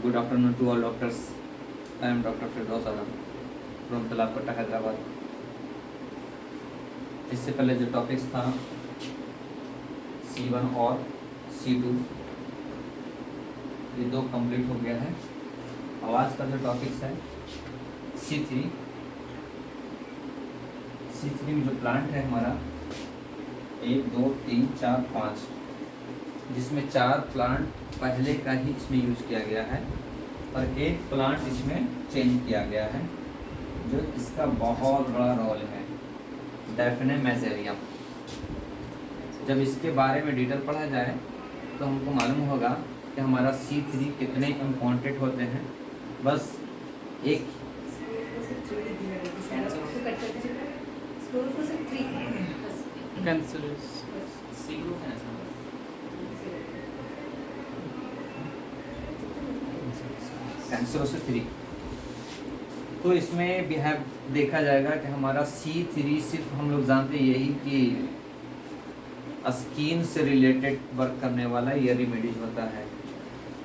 Good afternoon to all doctors. I am Dr. Firdaus Alam from तलाकोटा Hyderabad. इससे पहले जो topics था C1 और C2 ये दो कंप्लीट हो गया है। अब आज का जो टॉपिक्स है C3 में जो प्लांट है हमारा 1 2 3 4 5, जिसमें 4 प्लांट पहले का ही इसमें यूज किया गया है और एक प्लांट इसमें चेंज किया गया है जो इसका बहुत बड़ा रोल है, डेफिने मेजेरियम। जब इसके बारे में डिटेल पढ़ा जाए तो हमको मालूम होगा कि हमारा C3 कितने इम्पोर्टेंट होते हैं। बस एक कैंसर से 3, तो इसमें भी है देखा जाएगा कि हमारा C3 सिर्फ हम लोग जानते हैं यही कि स्किन से रिलेटेड वर्क करने वाला ये रेमेडीज होता है,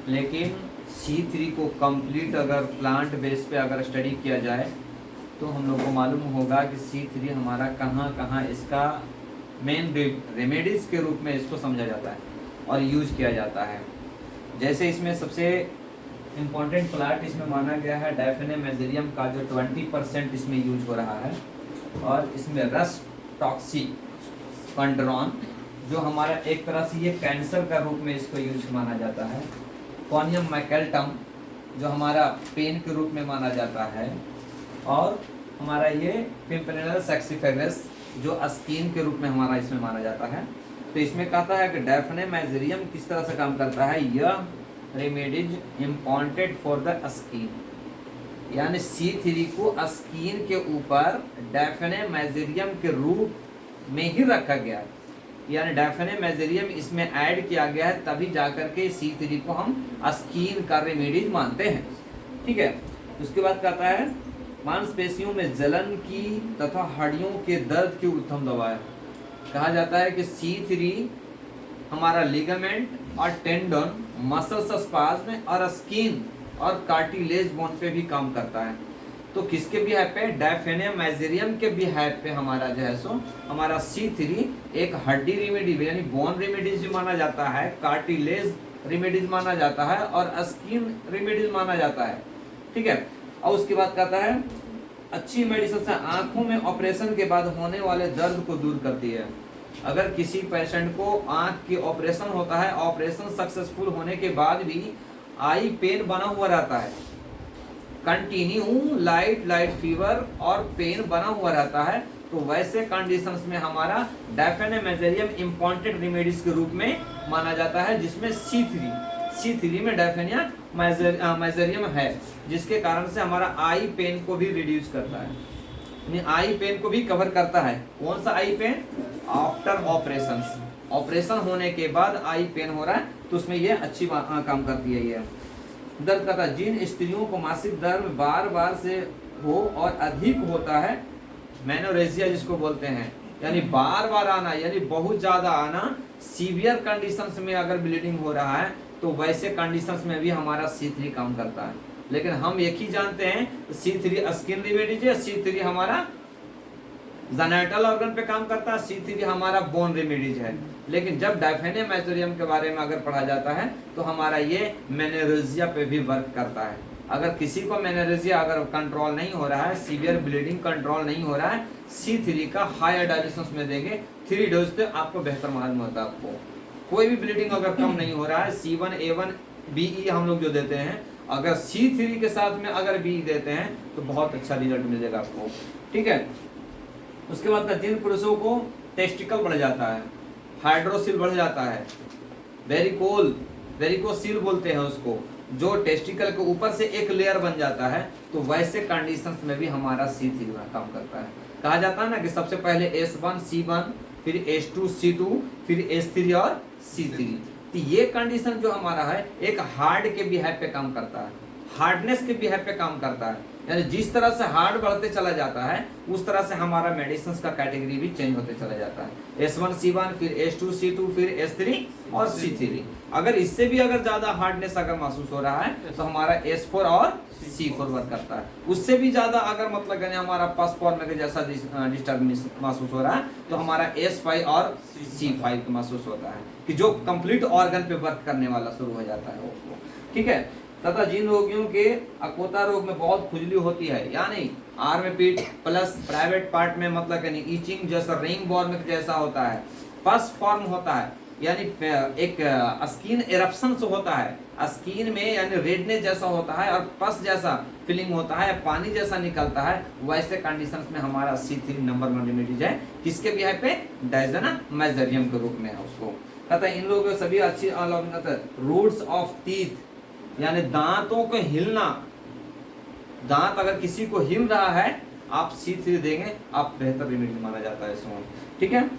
लेकिन C3 को कंप्लीट अगर प्लांट बेस पे अगर स्टडी किया जाए तो हम लोग को मालूम होगा कि C3 हमारा कहाँ कहाँ इसका मेन रेमेडीज के रूप में इसको समझा जाता है और यूज किया जाता है। जैसे इसमें सबसे इम्पॉर्टेंट प्लांट इसमें माना गया है डेफिने मेजेरियम का, जो 20% इसमें यूज हो रहा है, और इसमें रस टॉक्सिकंड्रॉन जो हमारा एक तरह से ये कैंसर का रूप में इसको यूज माना जाता है। कॉनियम मैकेल्टम जो हमारा पेन के रूप में माना जाता है, और हमारा ये पिम्पेरिनल सैक्सीफेगस जो स्किन के रूप में हमारा इसमें माना जाता है। तो इसमें कहता है कि डेफिने मेजेरियम किस तरह से काम करता है, यह remedies important for the skin, यानी C3 को स्किन के ऊपर डेफिने मेजेरियम के रूप में ही रखा गया है, यानी डेफिने मेजेरियम इसमें ऐड किया गया है, तभी जाकर के C3 को हम स्किन का रेमेडीज मानते हैं। ठीक है। उसके बाद कहता है मांसपेशियों में जलन की तथा हड्डियों के दर्द की उत्तम दवा है। कहा जाता है कि C3 हमारा लिगामेंट और टेंडन, मसल्स स्पाज्म और स्किन और कार्टिलेज बोन पे भी काम करता है। तो किसके भी है पे, डेफिने मेजेरियम के भी है पे हमारा जो है सो हमारा C3 एक हड्डी रेमेडी यानी बोन रेमेडीज भी माना जाता है, कार्टिलेज रेमेडीज माना जाता है और स्किन रेमेडीज माना जाता है। ठीक है। और उसके बाद कहता है अच्छी मेडिसिन से आंखों में ऑपरेशन के बाद होने वाले दर्द को दूर करती है। अगर किसी पेशेंट को आंख की ऑपरेशन होता है, ऑपरेशन सक्सेसफुल होने के बाद भी आई पेन बना हुआ रहता है, कंटिन्यू लाइट फीवर और पेन बना हुआ रहता है, तो वैसे कंडीशंस में हमारा डेफिने मेजेरियम इम्पॉर्टेंट रेमेडीज के रूप में माना जाता है, जिसमें C3 में डेफिने मेजेरियम है, जिसके कारण से हमारा आई पेन को भी रिड्यूस करता है, यानी आई पेन को भी कवर करता है। कौन सा आई पेन? आफ्टर ऑपरेशन होने के बाद आई पेन हो रहा है तो उसमें ये अच्छी काम करती है। ये दर्द करता है जिन स्त्रियों को मासिक धर्म बार से हो और अधिक होता है, मेनोरेजिया जिसको बोलते हैं, यानी बार आना, यानी बहुत ज्यादा आना, सीवियर कंडीशंस में अगर ब्लीडिंग हो रहा है तो वैसे कंडीशंस में भी हमारा C3 काम करता है। लेकिन हम एक ही जानते हैं C3 स्किन रेमेडीज है, C3 हमारा जेनेटल ऑर्गन पे काम करता है, C3 हमारा बोन रेमेडीज है। लेकिन जब डेफिने मेजेरियम के बारे में अगर पढ़ा जाता है तो हमारा ये मेनोरेजिया पे भी वर्क करता है। अगर किसी को मेनोरेजिया अगर कंट्रोल नहीं हो रहा है, सीवियर ब्लीडिंग कंट्रोल नहीं हो रहा है, C3 का हायर डायजेशन में देंगे 3 डोज तो आपको बेहतर मालूम होता है। आपको कोई भी ब्लीडिंग अगर कम नहीं हो रहा है, C1 A1 BE हम लोग जो देते हैं, अगर C3 के साथ में अगर BE देते हैं तो बहुत अच्छा रिजल्ट मिलेगा आपको। ठीक है। उसके बाद जिन पुरुषों को टेस्टिकल बढ़ जाता है, हाइड्रोसिल बढ़ जाता है, वेरिकोसिल बोलते हैं उसको, जो टेस्टिकल के ऊपर से एक लेयर बन जाता है, तो वैसे कंडीशंस में भी हमारा C3 काम करता है। कहा जाता है ना कि सबसे पहले S1 C1 फिर H2 C2 फिर H3 और C3। तो ये कंडीशन जो हमारा है एक हार्ट के बिहेव पे काम करता है। हार्डनेस के बिहेव पे काम करता है, यानी जिस तरह से हार्ड बढ़ते चला जाता है उस तरह से हमारा मेडिसिन का कैटेगरी भी चेंज होते चला जाता है। S1C1 फिर S2C2 फिर S3 और C3। अगर इससे भी अगर ज्यादा हार्डनेस अगर महसूस हो रहा है तो हमारा S4 और C4 वर्क करता है। उससे भी ज्यादा अगर मतलब कहने हमारा पस फॉर्म के जैसा डिस्टर्बेंस महसूस हो रहा है तो हमारा S5 और C5 महसूस होता है, कि जो कंप्लीट ऑर्गन पे वर्क करने वाला शुरू हो जाता है वो। ठीक है, तथा जिन रोगियों के अकोता रोग में बहुत खुजली होती है, यानी आर्म पीठ प्लस प्राइवेट पार्ट में मतलब यानी ईचिंग जैसा रिंग वॉर्म जैसा होता है, पस फॉर्म होता है, यानी एक स्किन एरप्शन होता है, स्किन में यानी रेडनेस जैसा होता है और पस जैसा फीलिंग होता है, पानी जैसा निकलता है, वैसे कंडीशंस में हमारा C3 नंबर 1 रेमेडीज है। किसके बिहाफ पे? डायजेना मेजरियम के रूप में है उसको। कहता है इन लोगों के सभी अच्छी रूट्स ऑफ टीथ, यानी दांतों को हिलना, दांत अगर किसी को हिल रहा है आप C3 देंगे, आप बेहतर रेमेडी माना जाता है इसमें। ठीक है,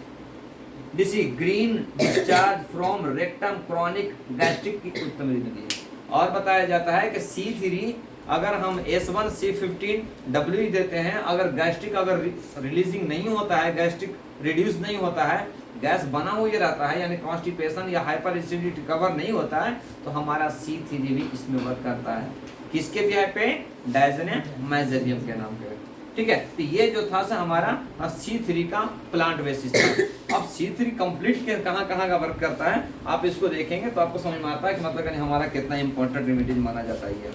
this green discharge from rectum chronic gastric की उत्तम रेमेडी है। और बताया जाता है कि C3 अगर हम S1C15W देते हैं, अगर गैस्ट्रिक अगर रिलीजिंग नहीं होता है, गैस्ट्रिक रिड्यूस नहीं होता है, गैस बना हुआ रहता है, यानी कॉन्स्टिपेशन या हाइपर एसिडिटी कवर नहीं होता है, तो हमारा C3 भी इसमें वर्क करता है। किसके बिहाफ पे? डायजेना मेजरियम के नाम पे। ठीक है, तो ये जो था सा हमारा C3 का प्लांट बेसिस था। अब C3 कंप्लीट के कहाँ कहाँ का वर्क करता है आप इसको देखेंगे तो आपको समझ में आता है कि मतलब हमारा कितना इंपॉर्टेंट रेमेडीज माना जाता है ये।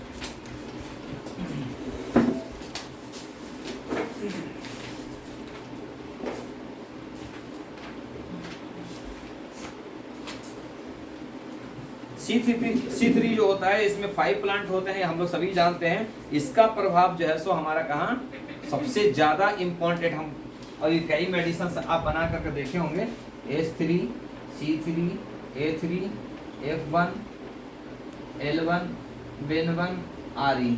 C3 जो होता है इसमें 5 प्लांट होते हैं, हम लोग सभी जानते हैं। इसका प्रभाव जो है सो हमारा कहाँ सबसे ज्यादा इम्पोर्टेंट, हम और ये कई मेडिसिन आप बना करके देखे होंगे, S3, C3, A3, F1, L1, BN1, RE।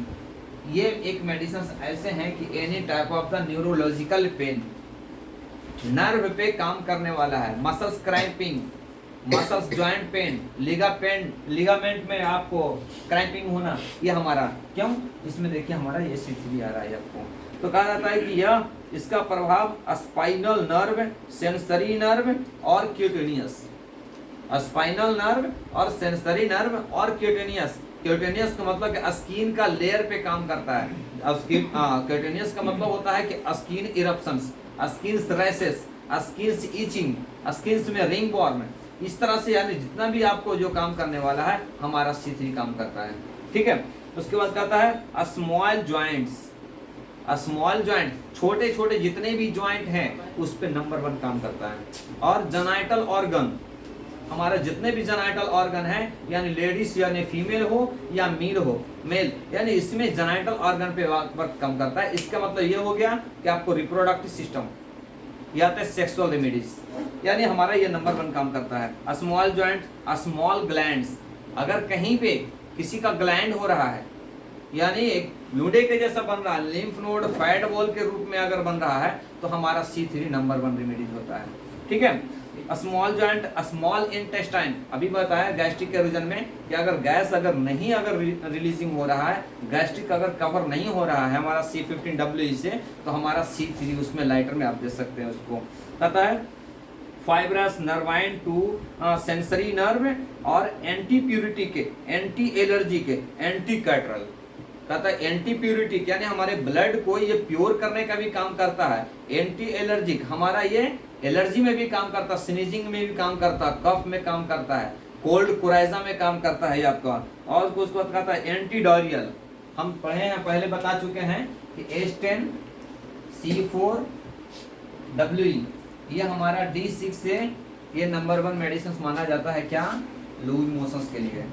ये एक मेडिसिन ऐसे हैं कि any type of the neurological pain, nerve पे काम करने वाला है, muscles cramping, muscles joint pain, ligament में आपको क्रैम्पिंग होना, ये हमारा क्यों? इसमें देखिए हमारा ये C3 आ रहा है आपको। तो कहा जाता है कि यह इसका प्रभाव स्पाइनल नर्व, सेंसरी नर्व और क्यूटेनियस, स्पाइनल नर्व और सेंसरी नर्व और क्यूटेनियस। क्यूटेनियस का मतलब कि स्किन का लेयर पे काम करता है। क्यूटेनियस का मतलब होता है कि skin eruptions, skin rashes, skin itching, skin में रिंग वॉर्म, इस तरह से यानी जितना भी आपको जो काम करने वाला है हमारा C3 काम करता है। ठीक है, उसके बाद कहता है स्मॉल जॉइंट्स, स्मॉल जॉइंट छोटे छोटे जितने भी जॉइंट हैं उस पे नंबर 1 काम करता है। और जेनाइटल ऑर्गन, हमारा जितने भी जेनाइटल ऑर्गन है, यानी लेडीज यानी फीमेल हो या मेल, यानी इसमें जेनाइटल ऑर्गन पे वर्क काम करता है। इसका मतलब ये हो गया कि आपको रिप्रोडक्टिव सिस्टम या तो सेक्सुअल रेमेडीज, यानी हमारा ये नंबर 1 काम करता है। स्मॉल जॉइंट, स्मॉल ग्लैंड्स, अगर कहीं पे किसी का ग्लैंड हो रहा है, यानी एक लूडे के जैसा बन रहा है, लिम्फ नोड फैट बॉल के रूप में अगर बन रहा है तो हमारा C3 नंबर 1 रेमेडीज होता है। ठीक है, स्मॉल जॉइंट, स्मॉल इंटेस्टाइन, अभी बताया गैस्ट्रिक के रीजन में कि अगर गैस अगर नहीं अगर रिलीजिंग हो रहा है, गैस्ट्रिक अगर कवर नहीं हो रहा है हमारा C15W से, तो हमारा C3 उसमें लाइटर में आप दे सकते हैं उसको। कहता है fibrous nervine to sensory nerve और एंटी प्यूरिटी के, एंटी एलर्जी के, एंटी कैटरल। कहता है एंटी प्यूरिटी यानी हमारे ब्लड को ये प्योर करने का भी काम करता है। एंटी एलर्जिक हमारा ये एलर्जी में भी काम करता है, स्नीजिंग में भी काम करता है, कफ में काम करता है, कोल्ड कुराइजा में काम करता है आपका। और कुछ बात कहता है एंटी डायरियल, हम पढ़े हैं पहले बता चुके हैं कि S10 C4W ये हमारा D6 से ये नंबर 1 मेडिसिन माना जाता है क्या? लूज मोशंस के लिए।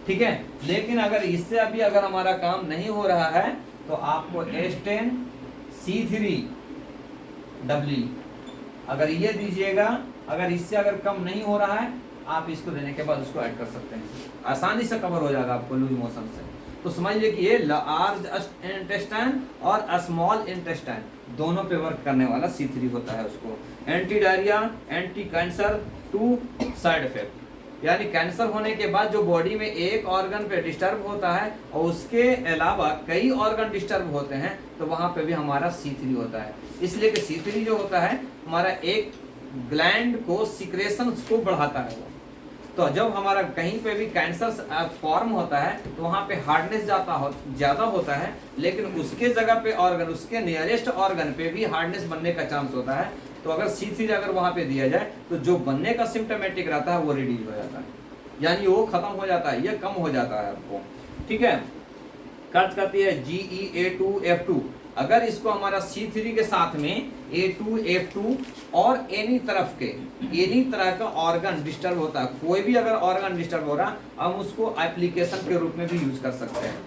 ठीक है, लेकिन अगर इससे अभी अगर हमारा काम नहीं हो रहा है तो आपको S10 C3W अगर ये दीजिएगा, अगर इससे अगर कम नहीं हो रहा है आप इसको देने के बाद उसको ऐड कर सकते हैं, आसानी से कवर हो जाएगा आपको लूज मोशन से। तो समझ लीजिए कि ये लार्ज इंटेस्टाइन और स्मॉल इंटेस्टाइन दोनों पे वर्क करने वाला C3 होता है उसको। Anti diarrhoea, anti cancer, 2 side effect. यानी कैंसर होने के बाद जो बॉडी में एक ऑर्गन पे डिस्टर्ब होता है और उसके अलावा कई ऑर्गन डिस्टर्ब होते हैं, तो वहां पे भी हमारा C3 होता है। इसलिए कि C3 जो होता है हमारा एक ग्लैंड को सिक्रेशन को बढ़ाता है। तो जब हमारा कहीं पे भी कैंसर फॉर्म होता है तो वहाँ पे हार्डनेस ज़्यादा होता है, लेकिन उसके जगह पे ऑर्गन, उसके नियरेस्ट ऑर्गन पे भी हार्डनेस बनने का चांस होता है। तो अगर C3 अगर वहाँ पे दिया जाए तो जो बनने का सिम्टोमेटिक रहता है वो रिड्यूस हो जाता है, यानी वो खत्म हो जाता है, ये कम हो जाता है आपको। ठीक है, खर्च करती है GeA2F2। अगर इसको हमारा C3 के साथ में A2F2 और एनी तरह का ऑर्गन डिस्टर्ब होता है, कोई भी अगर ऑर्गन डिस्टर्ब हो रहा हम उसको एप्लीकेशन के रूप में भी यूज कर सकते हैं।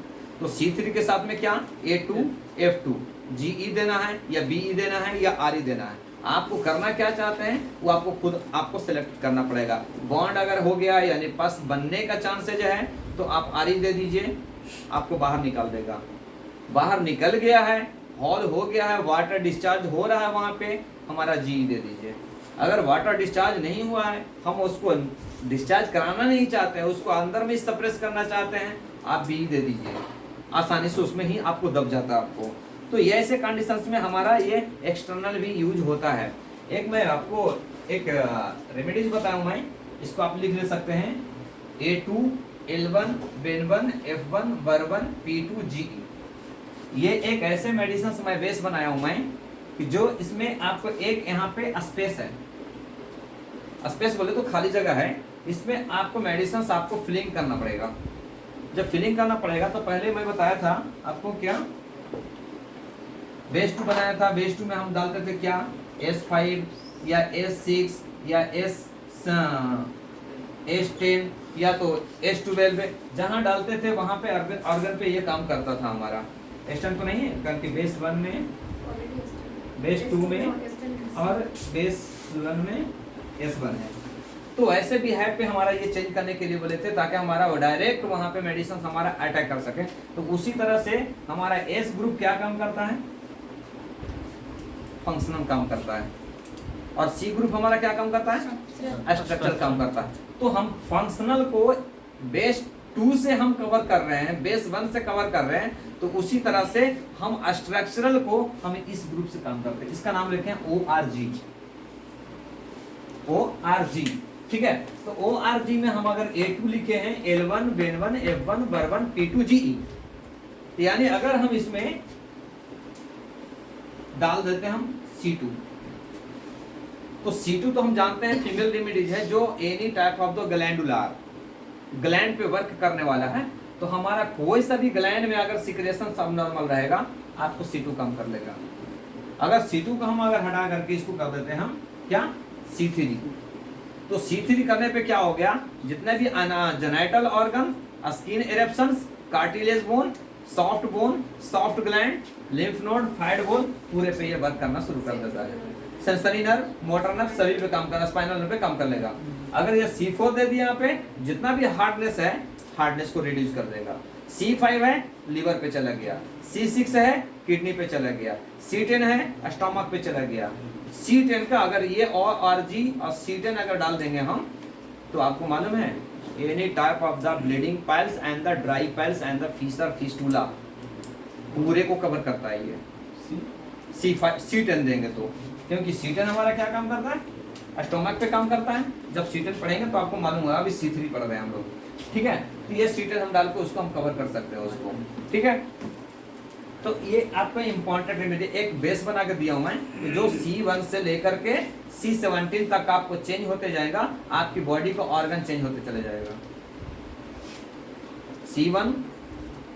तो C3 के साथ में क्या A2F2, GE देना है या BE देना है या RE देना है, आपको करना क्या चाहते हैं वो आपको सेलेक्ट करना पड़ेगा। बॉन्ड अगर हो गया यानी पस बनने का चांसेज है तो आप RE दे दीजिए, आपको बाहर निकाल देगा। बाहर निकल गया है, हॉल हो गया है, वाटर डिस्चार्ज हो रहा है, वहां पे हमारा GE दे दीजिए। अगर वाटर डिस्चार्ज नहीं हुआ है, हम उसको डिस्चार्ज कराना नहीं चाहते हैं, उसको अंदर में सप्रेस करना चाहते हैं, आप BE दे दीजिए, आसानी से उसमें ही आपको दब जाता है आपको। तो ये ऐसे कंडीशंस में हमारा ये एक्सटर्नल भी यूज होता है। एक मैं आपको एक रेमेडीज बताऊं, मैं इसको आप लिख ले सकते हैं A2 L1 बेन1 F1 बर1 P2 GE। ये एक ऐसे मेडिसिन मैं बेस बनाया हूं मैं कि जो इसमें आपको एक यहाँ पे स्पेस है, स्पेस बोले तो खाली जगह है, इसमें आपको मेडिसिन आपको फिलिंग करना पड़ेगा। जब फिलिंग करना पड़ेगा तो पहले मैं बताया था आपको क्या बेस 2 बनाया था। बेस 2 में हम डालते थे क्या S5 या S6 या S10 या तो S12, जहां डालते थे वहां पे ऑर्गन पे ये काम करता था हमारा। S10 तो नहीं है क्योंकि बेस 1 में, बेस 2 में और बेस 1 में S1 है। तो ऐसे भी है पे हमारा ये चेंज करने के लिए बोले थे ताकि हमारा वो डायरेक्ट वहां पे मेडिसिन हमारा अटैक कर सके। तो उसी तरह से हमारा S ग्रुप क्या काम करता है, फंक्शनल काम करता है, और C ग्रुप हमारा क्या काम करता है, स्ट्रक्चरल काम करता है। तो हम फंक्शनल को बेस 2 से हम कवर कर रहे हैं, बेस 1 से कवर कर रहे हैं, तो उसी तरह से हम स्ट्रक्चरल को हम इस ग्रुप से काम करते हैं। इसका नाम लिखें ORG। ठीक है, तो ORG में हम अगर A2 लिखे हैं L1 बेन1 F1 बर1 P2 GE, यानी अगर हम इसमें डाल देते हैं हम C2, तो C2 तो हम जानते हैं फीमेल रेमेडीज है जो any type of the gland पे वर्क करने वाला है। तो हमारा कोई सा भी ग्लैंड में अगर सिक्रेशन सब नॉर्मल रहेगा आपको C2 कम कर लेगा। अगर C2 को हम अगर हटा करके इसको कर देते हैं हम क्या C3, तो C3 करने पे क्या हो गया, जितने भी genital organ, skin eruptions, cartilage bone, soft gland, lymph node, फाइड बोन, पूरे पे ये वर्क करना शुरू कर देता है। सेंसरी नर्व, मोटर नर्व सभी पे काम करना, स्पाइनल नर्व पे काम कर लेगा। अगर ये C4 दे दिया यहाँ पे, जितना भी हार्डनेस है हार्डनेस को रिड्यूस कर देगा। C5 है लीवर पे चला गया, C6 है किडनी पे चला गया, C10 है स्टमक पे चला गया। C10 का अगर ये ORG और C10 अगर डाल देंगे हम, तो आपको मालूम है any type of the bleeding piles and the dry piles and the fissure fistula पूरे को कवर करता है ये। C10 देंगे तो, क्योंकि C10 हमारा क्या काम करता है, स्टोमक पे काम करता है। जब C10 पढ़ेंगे तो आपको मालूम होगा, अभी C3 पढ़ रहे हैं हम लोग। ठीक है, तो ये C10 हम डाल के उसको हम कवर कर सकते हैं उसको। ठीक है, तो ये आपका इम्पोर्टेंट रेमेडी एक बेस बना के दिया हूं मैं, जो C1 से लेकर के C17 तक आपको चेंज होते जाएगा, आपकी बॉडी का ऑर्गन चेंज होते चले जाएगा। C1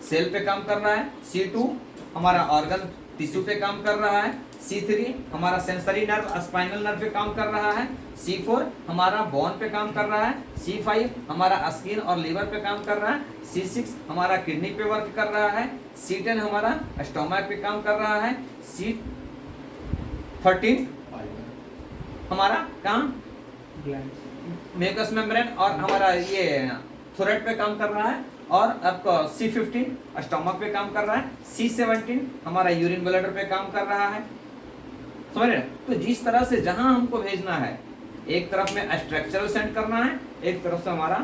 सेल पे काम कर रहा है, C2 हमारा ऑर्गन टिश्यू पे काम कर रहा है, C3 हमारा सेंसरी नर्व स्पाइनल नर्व पे काम कर रहा है, C4 हमारा बोन पे काम कर रहा है, C5 हमारा स्किन और लीवर पे काम कर रहा है, C6 हमारा किडनी पे वर्क कर रहा है, C10 हमारा स्टोमक पे काम कर रहा है, C13 हमारा काम म्यूकस मेम्ब्रेन और हमारा ये थोरेट पे काम कर रहा है, और आपका C15 स्टोमक पे काम कर रहा है, C17 हमारा यूरिन ब्लैडर पे काम कर रहा है। समझ रहे? तो जिस तरह से जहां हमको भेजना है, एक तरफ में स्ट्रक्चरल सेंड करना है, एक तरफ से हमारा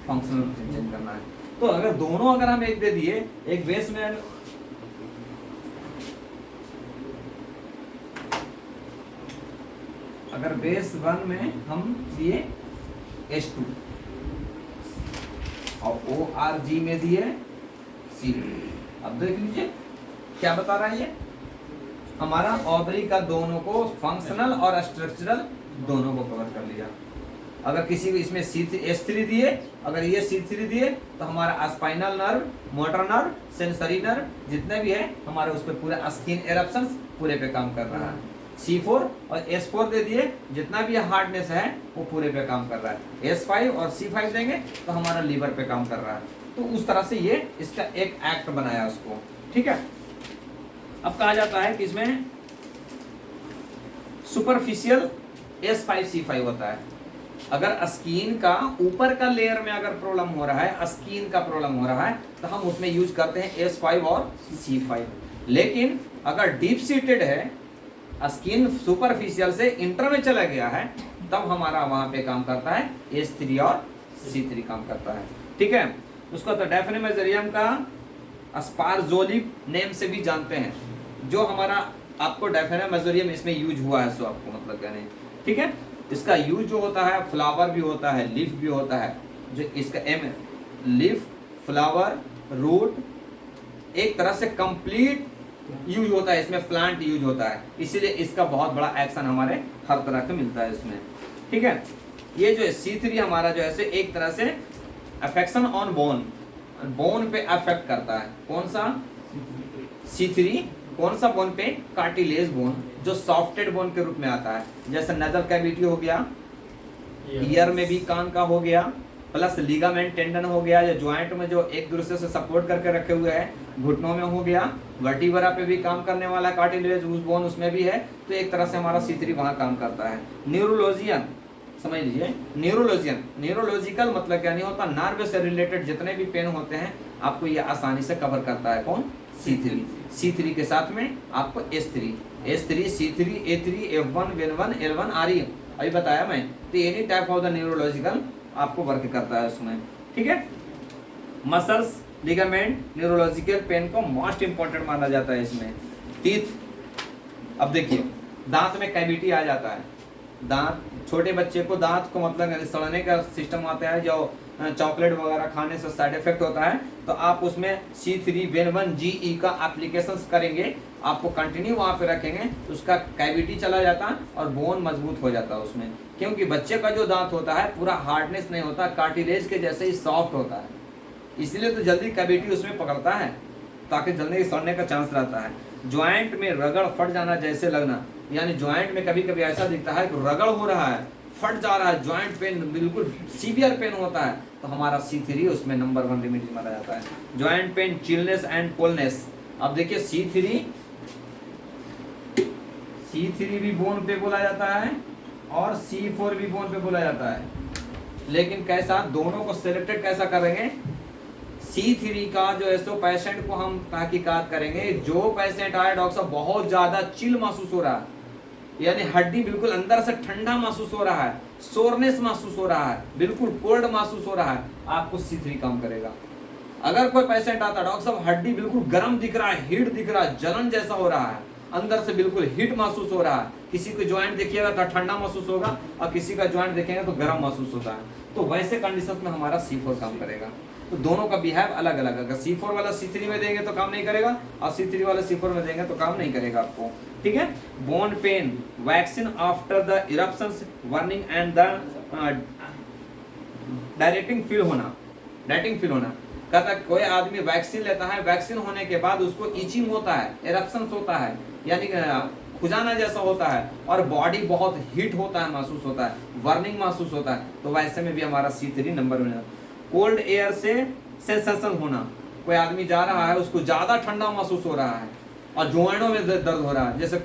फंक्शनल चेंज करना है। तो अगर दोनों अगर हम एक दे दिए, एक बेस में अगर बेस 1 में हम दिए H2 और ORG में दिए C2, अब देख लीजिए क्या बता रहा है ये, हमारा ऑब्री का दोनों को फंक्शनल और स्ट्रक्चरल दोनों को कवर कर लिया। अगर किसी को इसमें H3 दिए, अगर ये C3 दिए तो हमारा spinal nerve, motor nerve, sensory nerve जितने भी है हमारे उस पर पूरे स्किन एरप्शंस पूरे पे काम कर रहा है। C4 और S4 दे दिए, जितना भी हार्डनेस है वो पूरे पे काम कर रहा है। S5 और C5 देंगे तो हमारा लीवर पे काम कर रहा है। तो उस तरह से ये इसका एक एक्ट बनाया उसको, ठीक है। अब कहा जाता है कि इसमें सुपरफिशियल S5C5 होता है। अगर स्किन का ऊपर का लेयर में अगर प्रॉब्लम हो रहा है, स्किन का प्रॉब्लम हो रहा है, तो हम उसमें यूज करते हैं S5 और C5। लेकिन अगर डीप सीटेड है, स्किन सुपरफिशियल से इंटर में चला गया है, तब हमारा वहां पे काम करता है S3 और C3 काम करता है, ठीक है। उसको तो डेफिनेमेजरियम का अस्पारजोलिक नेम से भी जानते हैं, जो हमारा आपको डेफिनेमेजरियम इसमें यूज हुआ है, सो आपको मतलब कहने, ठीक है। इसका यूज जो होता है फ्लावर भी होता है, लीफ भी होता है, जो इसका एम लीफ, फ्लावर, रूट, एक तरह से कंप्लीट यूज होता है इसमें, प्लांट यूज होता है, इसीलिए इसका बहुत बड़ा एक्शन हमारे हर तरह का मिलता है इसमें, ठीक है। ये जो है C3 हमारा जो है एक तरह से अफेक्शन ऑन बोन, बोन पे अफेक्ट करता है। कौन सा C3, कौन सा बोन पे, कार्टिलेज बोन, जो सॉफ्टेड बोन के रूप में आता है, जैसे नजल कैविटी हो गया, ईयर में भी कान का हो गया, प्लस लिगामेंट टेंडन हो गया, या ज्वाइंट में जो एक दूसरे से सपोर्ट करके रखे हुए हैं, घुटनों में हो गया, वर्टिब्रा पे भी काम करने वाला कार्टिलेज उस बोन उसमें भी है। तो एक तरह से हमारा C3 वहाँ काम करता है। न्यूरोलॉजियन समझ लीजिए, न्यूरोलॉजियन, न्यूरोलॉजिकल मतलब क्या नहीं होता, नर्व से रिलेटेड जितने भी पेन होते हैं आपको ये आसानी से कवर करता है। कौन? C3। C3 के साथ में आपको S3, C3, A3, F1, Ven1, L1, RE अभी बताया मैं। तो any type of the neurological आपको वर्क करता है उसमें, ठीक है। मसल्स, लिगामेंट, न्यूरोलॉजिकल पेन को मोस्ट इंपॉर्टेंट माना जाता है इसमें। टीथ, अब देखिए दांत में कैविटी आ जाता है, दांत, छोटे बच्चे को दांत को मतलब सड़ने का सिस्टम आता है, जो चॉकलेट वगैरह खाने से साइड इफेक्ट होता है, तो आप उसमें C3 Ven1 GE का एप्लीकेशन करेंगे, आपको कंटिन्यू वहाँ पे रखेंगे, उसका कैविटी चला जाता है और बोन मजबूत हो जाता है उसमें। क्योंकि बच्चे का जो दांत होता है पूरा हार्डनेस नहीं होता, कार्टिलेज के जैसे ही सॉफ्ट होता है, इसलिए तो जल्दी कैविटी उसमें पकड़ता है, ताकि जल्दी सड़ने का चांस रहता है। ज्वाइंट में रगड़ फट जाना जैसे लगना, यानी ज्वाइंट में कभी कभी ऐसा दिखता है कि रगड़ हो रहा है, फट जा रहा है, ज्वाइंट पेन बिल्कुल सीवियर पेन होता है, तो हमारा C3 उसमें नंबर 1 रेमेडी माना जाता है। Joint pain, chillness and coldness, अब देखिए C3 भी बोन पे बोला जाता है और C4 भी बोन पे बोला जाता है, लेकिन कैसा, दोनों को सिलेक्टेड कैसा करेंगे, C3 का जो है सो पेशेंट को हम तहकीकात करेंगे, जो पेशेंट आए डॉक्टर साहब बहुत ज्यादा चिल महसूस हो रहा है, यानी हड्डी बिल्कुल अंदर से ठंडा महसूस हो रहा है, सोरनेस महसूस हो रहा है, बिल्कुल कोल्ड महसूस हो रहा है, आपको C3 काम करेगा। अगर कोई पेशेंट आता है डॉक्टर साहब हड्डी बिल्कुल गर्म दिख रहा है, हीट दिख रहा है, जलन जैसा हो रहा है, अंदर से बिल्कुल हीट महसूस हो रहा है, किसी को ज्वाइंट देखिएगा तो ठंडा महसूस होगा और किसी का ज्वाइंट देखेंगे तो गर्म महसूस होता है, तो वैसे कंडीशन में हमारा C4 काम करेगा। तो दोनों का बिहेव अलग अलग, अगर C4 वाला C3 में देंगे तो काम नहीं करेगा और C3 वाला C4 में देंगे तो काम नहीं करेगा आपको, ठीक है। Bone pen, vaccine after the eruptions, burning and the directing feel होना, कहता कोई आदमी वैक्सीन लेता है, वैक्सीन होने के बाद उसको इचिंग होता है, एरप्शंस होता है, यानी खुजाना जैसा होता है, और बॉडी बहुत हीट होता है, महसूस होता है, वर्निंग महसूस होता है, तो वैसे में भी हमारा C3 नंबर में। कोल्ड एयर से सेंसेशन होना, कोई आदमी जा रहा है उसको ज्यादा ठंडा महसूस हो रहा है और जोड़ों में दर्द हो रहा है, जैसे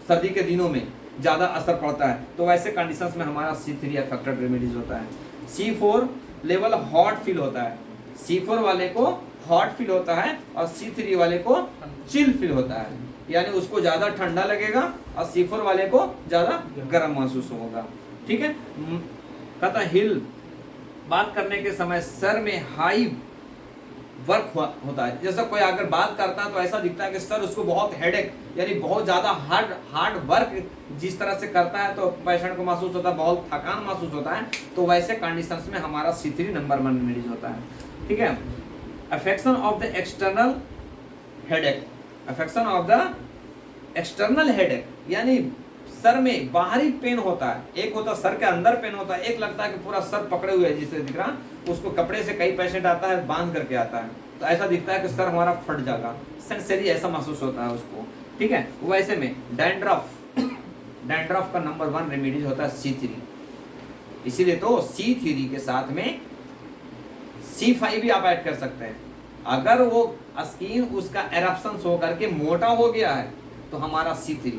सर्दी के दिनों में ज्यादा असर पड़ता है, तो वैसे कंडीशंस में हमारा C3 अफेक्टेड रेमेडीज होता है। C4 लेवल हॉट फील होता है, C4 वाले को हॉट फील होता है और C3 वाले को चिल फील होता है, यानी उसको ज्यादा ठंडा लगेगा और C4 वाले को ज्यादा गर्म महसूस होगा, ठीक है। कहता हिल बात करने के समय सर में हाई वर्क होता है। जैसा कोई अगर बात करता है तो ऐसा दिखता है कि सर उसको बहुत हेडेक यानी बहुत ज़्यादा हार्ड वर्क जिस तरह से करता है तो पेशेंट को महसूस होता है, बहुत थकान महसूस होता है। तो वैसे कंडीशंस में हमारा C3 नंबर 1 रेमेडीज होता है। ठीक है। Affection of the external headache, affection of the external headache यानी सर में बाहरी पेन होता है। एक होता है सर के अंदर पेन होता है, एक लगता है कि पूरा सर पकड़े हुए है जिससे दिख रहा, उसको कपड़े से कई पेशेंट आता है बांध करके आता है तो ऐसा दिखता है कि सर हमारा फट जाएगा, सेंसरी ऐसा महसूस होता है उसको। ठीक है। वैसे में डैंड्रफ, डैंड्रफ का नंबर 1 रेमेडीज होता है C3। इसीलिए तो C3 के साथ में C5 भी आप ऐड कर सकते हैं। अगर वो स्किन उसका एरप्शन हो करके मोटा हो गया है तो हमारा C3,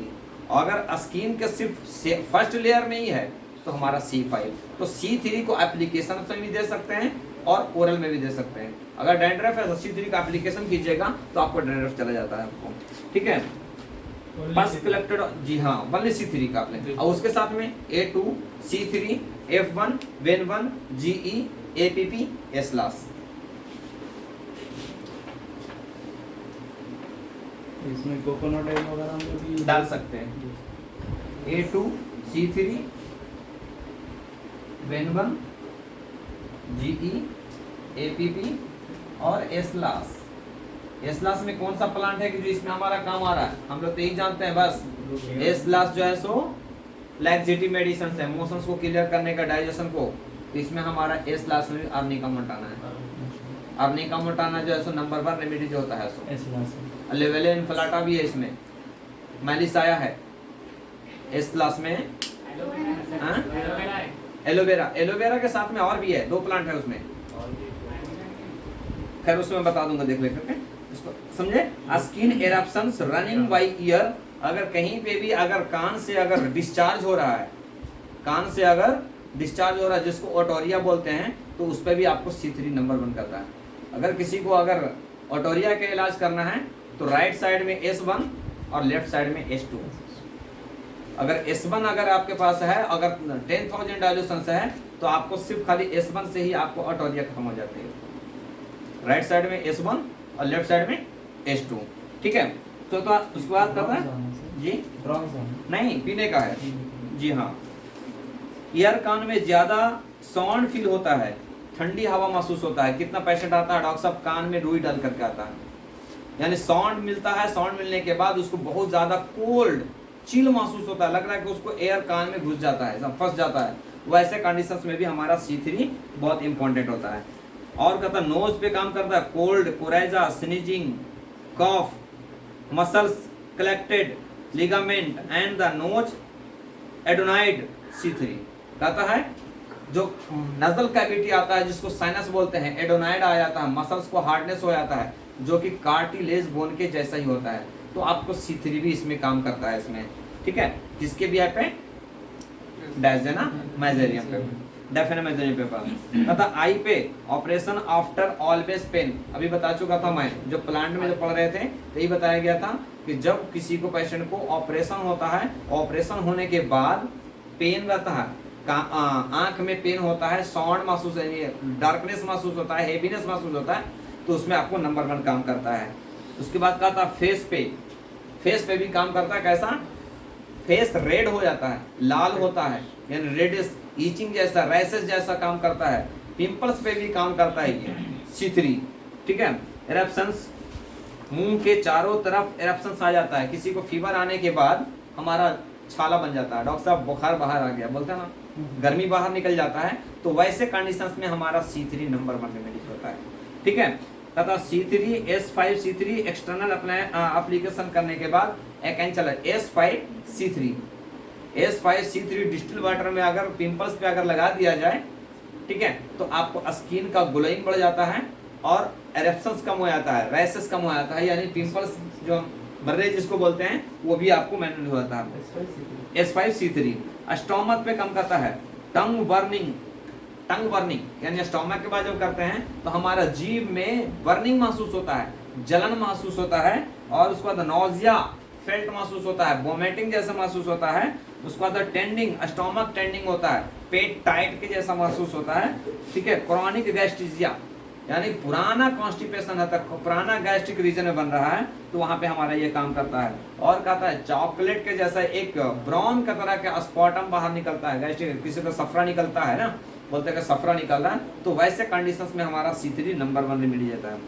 अगर स्किन के सिर्फ फर्स्ट लेयर में ही है तो हमारा C5। तो C3 को एप्लीकेशन में भी दे सकते हैं और ओरल में भी दे सकते हैं। अगर डैंड्रफ है तो C3 का एप्लीकेशन कीजिएगा तो आपको डैंड्रफ चला जाता है आपको। ठीक है। पस कलेक्टेड, जी हाँ, ओनली C3 का आपने, और उसके साथ में A2, C3, F1, VEN1, GE, APP, S-LAS। इसमें कोकोनट ऑयल वगैरह हम लोग भी डाल सकते हैं। A2, C3, VEN1, GE, APP और S-LAS। S-LAS में कौन सा प्लांट है कि जो इसमें हमारा काम आ रहा है, हम लोग तो यही जानते हैं बस। S-LAS जो है सो लैक्सेटिव मेडिसिन है, मोशंस को क्लियर करने का, डाइजेशन को। तो इसमें हमारा S-LAS में आर्निका मोंटाना है। आर्निका मोंटाना जो है सो नंबर 1 रेमेडी जो होता है सो। लेवेले इन्फ्लाटा भी है इसमें, मैलिसाया है S-LAS में, एलोवेरा, एलोवेरा के साथ में और भी है, 2 प्लांट है उसमें। खैर उसमें बता दूंगा, देख लेकर के इसको समझे। स्किन एरप्शंस रनिंग बाय ईयर, अगर कहीं पे भी अगर कान से अगर डिस्चार्ज हो रहा है, कान से अगर डिस्चार्ज हो रहा है जिसको ओटोरिया बोलते हैं, तो उस पर भी आपको C3 नंबर 1 करता है। अगर किसी को अगर ओटोरिया का इलाज करना है तो राइट साइड में S1 और लेफ्ट साइड में S2। अगर S1 अगर आपके पास है, अगर 10,000 डायल्यूशन है तो आपको सिर्फ खाली S1 से ही आपको ओटोरिया खत्म हो जाती है। राइट साइड में S1 और लेफ्ट साइड में S2। ठीक है। तो उसके बाद करना है जी, नहीं पीने का है जी हाँ। ईयर कान में ज्यादा साउंड फील होता है, ठंडी हवा महसूस होता है। कितना पेशेंट आता है डॉक्टर साहब कान में रुई डाल करके आता है, यानी साउंड मिलता है, साउंड मिलने के बाद उसको बहुत ज्यादा कोल्ड चिल महसूस होता है, लग रहा है कि उसको एयर कान में घुस जाता है, सब फंस जाता है। वैसे कंडीशंस में भी हमारा C3 बहुत इंपॉर्टेंट होता है। और कहता है नोज पे काम करता है, cold, coryza, sneezing, cough, muscles collected ligament and the nose adenoid. C3 कहता है जो नजल कैविटी आता है जिसको साइनस बोलते हैं, एडोनाइड आ जाता है, मसल्स को हार्डनेस हो जाता है जो कि कार्टिलेज बोन के जैसा ही होता है, तो आपको C3 भी इसमें काम करता है इसमें। ठीक है। किसके भी है पे डायजेना मेजेरियम पे, डेफिनेट मेजेरियम पे कहता आई पे ऑपरेशन आफ्टर ऑलवेज पेन। अभी बता चुका था मैं, जो प्लांट में जो पढ़ रहे थे तो यही बताया गया था कि जब किसी को पेशेंट को ऑपरेशन होता है, ऑपरेशन होने के बाद पेन रहता है, आंख में पेन होता है, साउंड महसूस है, डार्कनेस महसूस होता है, हेवीनेस महसूस होता है, तो उसमें आपको नंबर 1 काम करता है। उसके बाद कहा था फेस पे, फेस पे भी काम करता है। कैसा? फेस रेड हो जाता है, लाल होता है, यानी रेडिश ईचिंग जैसा, रैसेस जैसा काम करता है। पिंपल्स पे भी काम करता है ये C3। ठीक है। एरप्शंस, मुंह के चारों तरफ एरप्शंस आ जाता है। किसी को फीवर आने के बाद हमारा छाला बन जाता है, डॉक्टर साहब बुखार बाहर आ गया बोलते हैं ना, गर्मी बाहर निकल जाता है, तो वैसे कंडीशंस में हमारा C3 नंबर 1 रेमेडी होता है। ठीक है। तथा C3 S5 C3 external application करने के बाद एक चला S5 C3 डिस्टिल वाटर में अगर पिंपल्स पे अगर लगा दिया जाए, ठीक है, तो आपको स्किन का ग्लोइंग बढ़ जाता है और एरेप्शंस कम हो जाता है, रैसेस कम हो जाता है, यानी पिंपल्स जो बर्रे जिसको बोलते हैं वो भी आपको मैनुअल हो जाता है। S5 C3 स्टोमक पे कम करता है। टंग बर्निंग यानी स्टोमक के बाद जब करते हैं तो हमारा जीभ में बर्निंग महसूस होता है, जलन महसूस होता है, और उसके बाद नोजिया फेल्ट महसूस होता है, वोमिटिंग जैसा महसूस होता है। उसके बाद टेंडिंग, स्टोमक टेंडिंग होता है, पेट टाइट के जैसा महसूस होता है, ठीक है। क्रॉनिक गैस्ट्रिजिया यानी पुराना कॉन्स्टिपेशन है, तक पुराना गैस्ट्रिक रीजन में बन रहा है, तो वहां पे हमारा ये काम करता है। और कहता है चॉकलेट के जैसा एक ब्राउन का तरह का स्पॉटम बाहर निकलता है, गैस्ट्रिक किसी को सफरा निकलता है ना, बोलते हैं कि सफरा निकल रहा है, तो वैसे कंडीशंस में हमारा C3 नंबर 1 रेमेडी जाता है।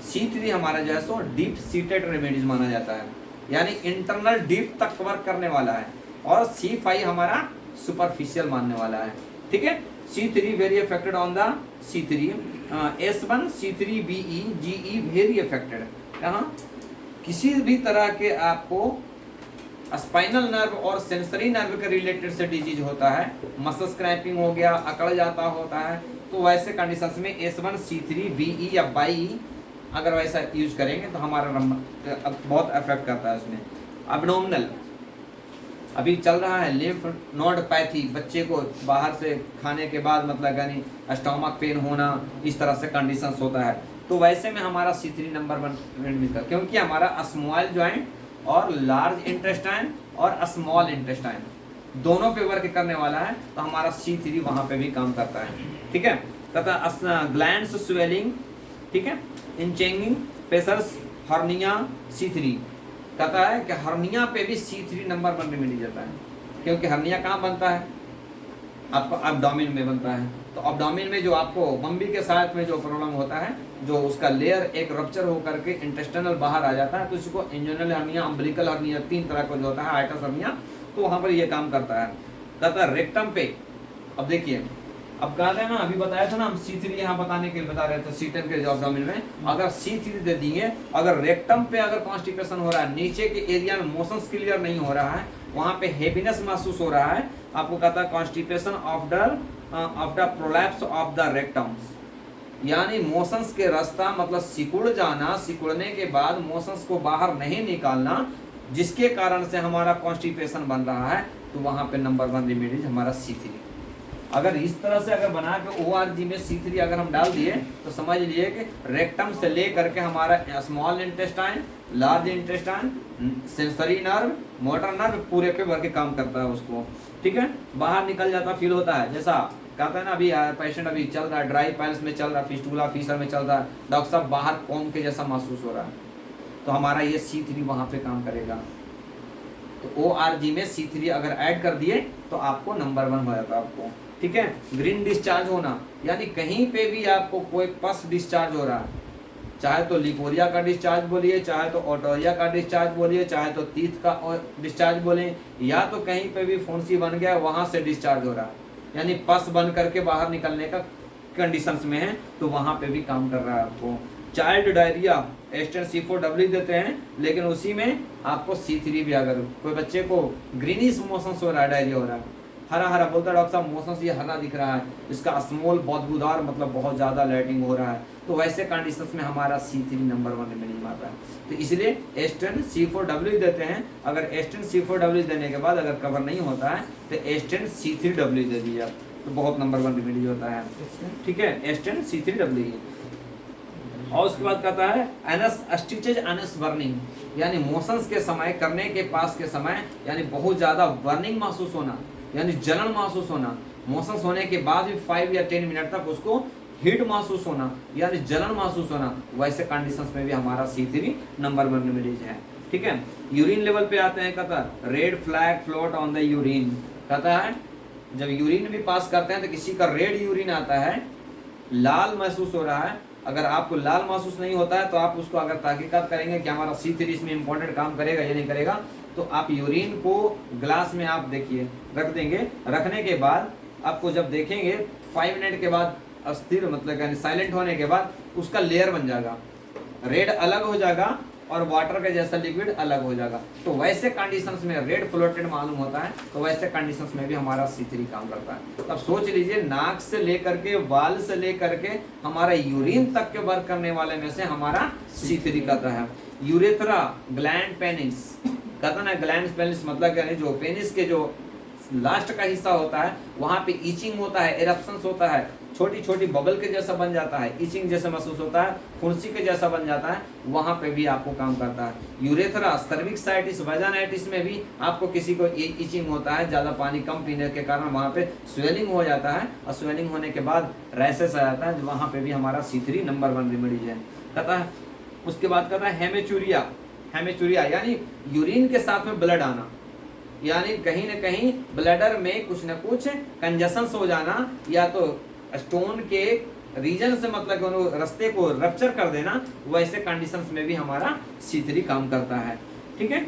C3 हमारा जो है सो डीप सीटेड रेमेडीज माना जाता है, यानी इंटरनल डीप तक वर्क करने वाला है, और C5 हमारा सुपरफिशियल मानने वाला है, ठीक है। C3 very affected on the C3, S1 C3 BE GE very affected. कहाँ किसी भी तरह के आपको स्पाइनल नर्व और सेंसरी नर्व के रिलेटेड से डिजीज होता है, मसल स्क्रैपिंग हो गया, अकड़ जाता होता है, तो वैसे कंडीशंस में S1 C3 BE या BE अगर वैसा यूज करेंगे तो हमारा नंबर बहुत अफेक्ट करता है उसमें। एब्डोमिनल अभी चल रहा है, लिम्फ नोड पैथी, बच्चे को बाहर से खाने के बाद मतलब यानी स्टोमक पेन होना, इस तरह से कंडीशंस होता है, तो वैसे में हमारा C3 नंबर 1 मिलता है, क्योंकि हमारा स्मॉल जॉइंट और लार्ज इंटेस्टाइन और स्मॉल इंटेस्टाइन दोनों पे वर्क करने वाला है, तो हमारा C3 वहाँ पे भी काम करता है, ठीक है। तथा ग्लैंड्स स्वेलिंग, ठीक है, इंचेंगिंग, प्रेशर्स, हर्निया, C3 कहता है कि हर्निया पे भी C3 नंबर 1 रेमेडी जाता है, क्योंकि हर्निया कहाँ बनता है, आपको एब्डोमेन में बनता है, तो एब्डोमेन में जो आपको मम्मी के साथ में जो प्रॉब्लम होता है, जो उसका लेयर एक रप्चर होकर के इंटेस्टिनल बाहर आ जाता है, तो इसको इंजोनल हर्निया, अम्बिलिकल हर्निया, 3 तरह का जो होता है, आइटस हर्निया, तो वहाँ पर ये काम करता है। कहता है रेक्टम पे, अब देखिए अब कहते हैं ना, अभी बताया था ना हम C3 यहाँ बताने के लिए बता रहे थे, C10 के एब्डोमेन में अगर C3 दे दिए, अगर रेक्टम पे अगर कॉन्स्टिपेशन हो रहा है, नीचे के एरिया में मोशंस क्लियर नहीं हो रहा है, वहाँ पे हेवीनेस महसूस हो रहा है, आपको कहता है constipation of the prolapse of the रेक्टम्स, यानी मोशंस के रास्ता मतलब सिकुड़ जाना, सिकुड़ने के बाद मोशंस को बाहर नहीं निकालना, जिसके कारण से हमारा कॉन्स्टिपेशन बन रहा है, तो वहाँ पे नंबर 1 रेमेडीज हमारा C3। अगर इस तरह से अगर बना के ORG में C3 अगर हम डाल दिए, तो समझ लिए कि रेक्टम से ले करके हमारा small intestine, large intestine, sensory nerve, motor nerve पूरे पे भर के काम करता है उसको, ठीक है। बाहर निकल जाता फील होता है, जैसा कहता है ना अभी पेशेंट अभी चल रहा है, ड्राई पाइल्स में चल रहा है, फिस्टुला फीसर में चल रहा है, डॉक्टर साहब बाहर कॉम के जैसा महसूस हो रहा है, तो हमारा ये C3 वहाँ पे काम करेगा। तो ORG में C3 अगर ऐड कर दिए तो आपको नंबर 1 हो जाता है आपको, ठीक है। ग्रीन डिस्चार्ज होना, यानी कहीं पे भी आपको कोई पस डिस्चार्ज हो रहा है, चाहे तो लिपोरिया का डिस्चार्ज बोलिए, चाहे तो ओटोरिया का डिस्चार्ज बोलिए, चाहे तो तीत का डिस्चार्ज बोले, या तो कहीं पे भी फुंसी बन गया वहां से डिस्चार्ज हो रहा है, यानी पस बन करके बाहर निकलने का कंडीशंस में है, तो वहां पे भी काम कर रहा है आपको। चाइल्ड डायरिया एस्टन C4W देते हैं, लेकिन उसी में आपको C3 भी, अगर कोई बच्चे को ग्रीनिश मोशंस हो रहा है, डायरिया हो रहा है, हरा हरा बोलता है डॉक्टर साहब मोशंस ये हरा दिख रहा है, इसका स्मॉल बदबूदार मतलब बहुत ज़्यादा लैटिंग हो रहा है, तो वैसे कंडीशंस में हमारा C3 नंबर 1 रेमेडी आता है। तो इसलिए एस्टन C4W देते हैं, अगर एस्टन C4W देने के बाद अगर कवर नहीं होता है तो एस्टन C3W दे दिया, तो बहुत नंबर 1 रेमेडी होता है, ठीक है, एस्टन C3W। और उसके बाद कहता है एनस स्टिचेज एनस बर्निंग, यानी मोशंस के समय, करने के पास के समय, यानी बहुत ज़्यादा बर्निंग महसूस होना, यानी जलन महसूस होना, मोशंस होने के बाद भी 5 या 10 मिनट तक उसको हीट महसूस होना, यानी जलन महसूस होना, वैसे कंडीशंस में भी हमारा C3 नंबर 1 रेमेडीज है, ठीक है। यूरिन लेवल पे आते हैं, कहता है red flag float on the urine, कहता है जब यूरिन भी पास करते हैं तो किसी का रेड यूरिन आता है, लाल महसूस हो रहा है, अगर आपको लाल महसूस नहीं होता है तो आप उसको अगर तहकीकात करेंगे कि हमारा C3 इसमें इंपॉर्टेंट काम करेगा या नहीं करेगा, तो आप यूरिन को ग्लास में आप देखिए रख देंगे, रखने के बाद आपको जब देखेंगे 5 मिनट के बाद अस्थिर मतलब यानी साइलेंट होने के बाद उसका लेयर बन जाएगा, रेड अलग हो जाएगा और वाटर का जैसा लिक्विड अलग हो जाएगा, तो वैसे कंडीशंस में रेड फ्लोटेड मालूम होता है, तो वैसे कंडीशंस में भी हमारा C3 काम करता है। तब सोच लीजिए नाक से लेकर के वाल से लेकर के हमारा यूरिन तक के वर्क करने वाले में से हमारा C3 कहता है। यूरेथ्रा ग्लैंड पेनिस, कहता ना ग्लैंड पेनिस मतलब यानी जो पेनिस के जो लास्ट का हिस्सा होता है वहाँ पे ईचिंग होता है, एरप्शंस होता है, छोटी छोटी बबल के जैसा बन जाता है, इचिंग जैसा महसूस होता है, फुंसी के जैसा बन जाता है, वहाँ पे भी आपको काम करता है। यूरेथ्रा, सर्विक्साइटिस, वजानाइटिस में भी आपको किसी को इचिंग होता है, ज़्यादा पानी कम पीने के कारण वहाँ पे स्वेलिंग हो जाता है, और स्वेलिंग होने के बाद रैसेस आ जाता है, वहाँ पे भी हमारा C3 नंबर 1 रेमेडीज है। कहता है उसके बाद कहता है हेमेचूरिया। हेमेचूरिया यानी यूरिन के साथ में ब्लड आना, यानी कहीं न कहीं ब्लैडर में कुछ न कुछ कंजशन हो जाना, या तो स्टोन के रीजन से मतलब रास्ते को रप्चर कर देना, वैसे कंडीशंस में भी हमारा C3 काम करता है। ठीक है,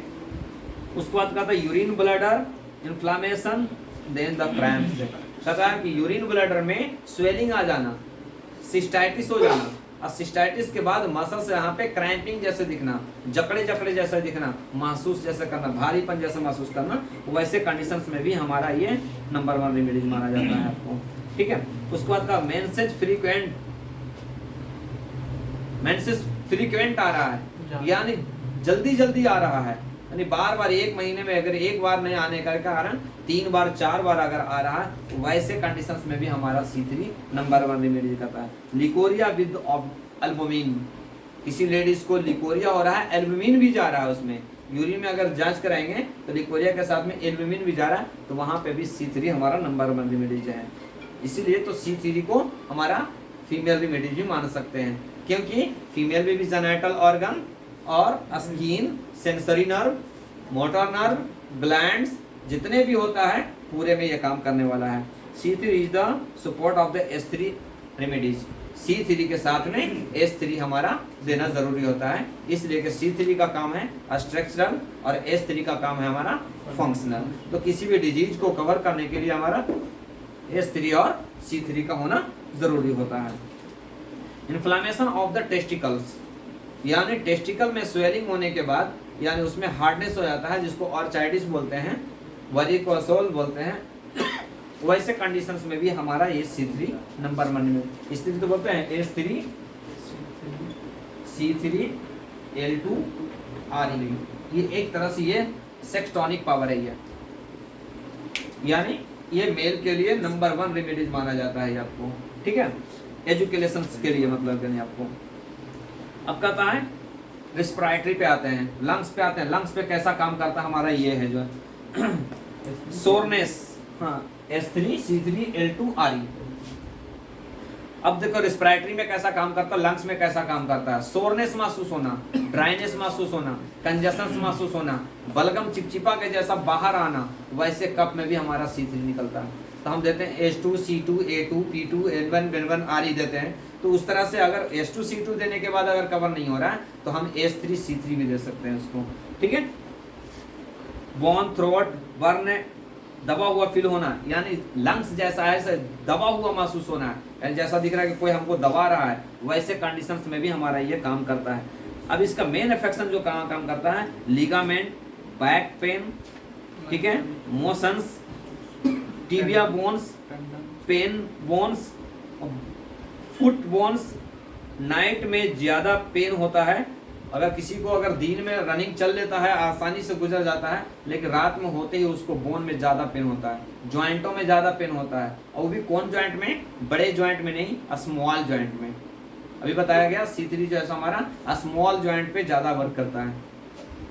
उसके बाद कहता है urine bladder inflammation, then the cramps. कहता है कि यूरिन ब्लैडर में स्वेलिंग आ जाना, सिस्टाइटिस हो जाना, और सिस्टाइटिस के बाद मसल से यहाँ पे क्रैम्पिंग जैसे दिखना, जकड़े जकड़े जैसा दिखना, महसूस जैसे करना, भारीपन जैसा महसूस करना, वैसे कंडीशंस में भी हमारा ये नंबर 1 रेमेडीज माना जाता है आपको। ठीक है, उसके बाद का मेंसेस फ्रीक्वेंट आ रहा है, यानी जल्दी जल्दी आ रहा है, यानी बार बार एक महीने में अगर एक बार नहीं आने का कारण 3 बार 4 बार अगर आ रहा है, वैसे कंडीशंस में भी हमारा C3 नंबर 1 रेमेडी करता है। लिकोरिया विद एल्बुमिन, किसी लेडीज को लिकोरिया हो रहा है, एल्बुमिन भी जा रहा है उसमें, यूरिन में अगर जांच कराएंगे तो लिकोरिया के साथ में एल्बुमिन भी जा रहा है, तो वहाँ पे भी C3 हमारा नंबर 1 रेमेडीज है। इसीलिए तो C3 को हमारा फीमेल रेमेडीज भी मान सकते हैं, क्योंकि फीमेल में भी जेनिटल ऑर्गन और skin, sensory nerve, motor nerve, glands जितने भी होता है पूरे में ये काम करने वाला है। C3 is the support of the S3 remedies. C3 के साथ में S3 हमारा देना जरूरी होता है, इसलिए कि C3 का काम है स्ट्रक्चरल और S3 का काम है हमारा फंक्शनल। तो किसी भी डिजीज को कवर करने के लिए हमारा S3 और C3 का होना जरूरी होता है। इन्फ्लामेशन ऑफ द टेस्टिकल्स, यानी टेस्टिकल में स्वेलिंग होने के बाद यानी उसमें हार्डनेस हो जाता है, जिसको ऑर्चाइटिस बोलते हैं, वेरिकोसोल बोलते हैं, वैसे कंडीशंस में भी हमारा ये C3 नंबर 1 में, इसलिए तो बोलते हैं S3 C3 L2 RE, ये एक तरह से ये सेक्स टॉनिक पावर है, ये यानी ये मेल के लिए नंबर 1 रेमेडीज माना जाता है आपको। ठीक है, एजुकेशन के लिए मतलब यानी आपको। अब कहता है रेस्पिरेटरी पे आते हैं, लंग्स पे आते हैं। लंग्स पे कैसा काम करता है हमारा ये है जो सोरनेस, हाँ S3 C3 L2 RE। अब देखो रेस्पिरेटरी में कैसा काम करता है, लंग्स में कैसा काम करता है। सोरनेस महसूस होना, ड्राइनेस महसूस होना, कंजशन महसूस होना, बलगम चिपचिपा के जैसा बाहर आना, वैसे कप में भी हमारा C3 निकलता है। तो हम देते हैं H2 C2 A2 P2 N1 N1 RE देते हैं। तो उस तरह से अगर H2 C2 देने के बाद अगर कवर नहीं हो रहा है तो हम S3 C3 भी दे सकते हैं उसको। ठीक है, बोन थ्रोट बर्न, दबा हुआ फील होना, यानी लंग्स जैसा है दबा हुआ महसूस होना है, जैसा दिख रहा है कि कोई हमको दबा रहा है, वैसे कंडीशंस में भी हमारा ये काम करता है। अब इसका मेन अफेक्शन जो कहाँ काम करता है, लिगामेंट, बैक पेन, ठीक है, motions, tibia bones, pain bones, foot bones. Night में ज़्यादा पेन होता है, अगर किसी को अगर दिन में रनिंग चल लेता है आसानी से गुजर जाता है, लेकिन रात में होते ही उसको बोन में ज़्यादा पेन होता है, जॉइंटों में ज़्यादा पेन होता है, और वो भी कौन जॉइंट में, बड़े जॉइंट में नहीं, स्मॉल जॉइंट में। अभी बताया गया C3 जो है हमारा स्मॉल जॉइंट पे ज़्यादा वर्क करता है।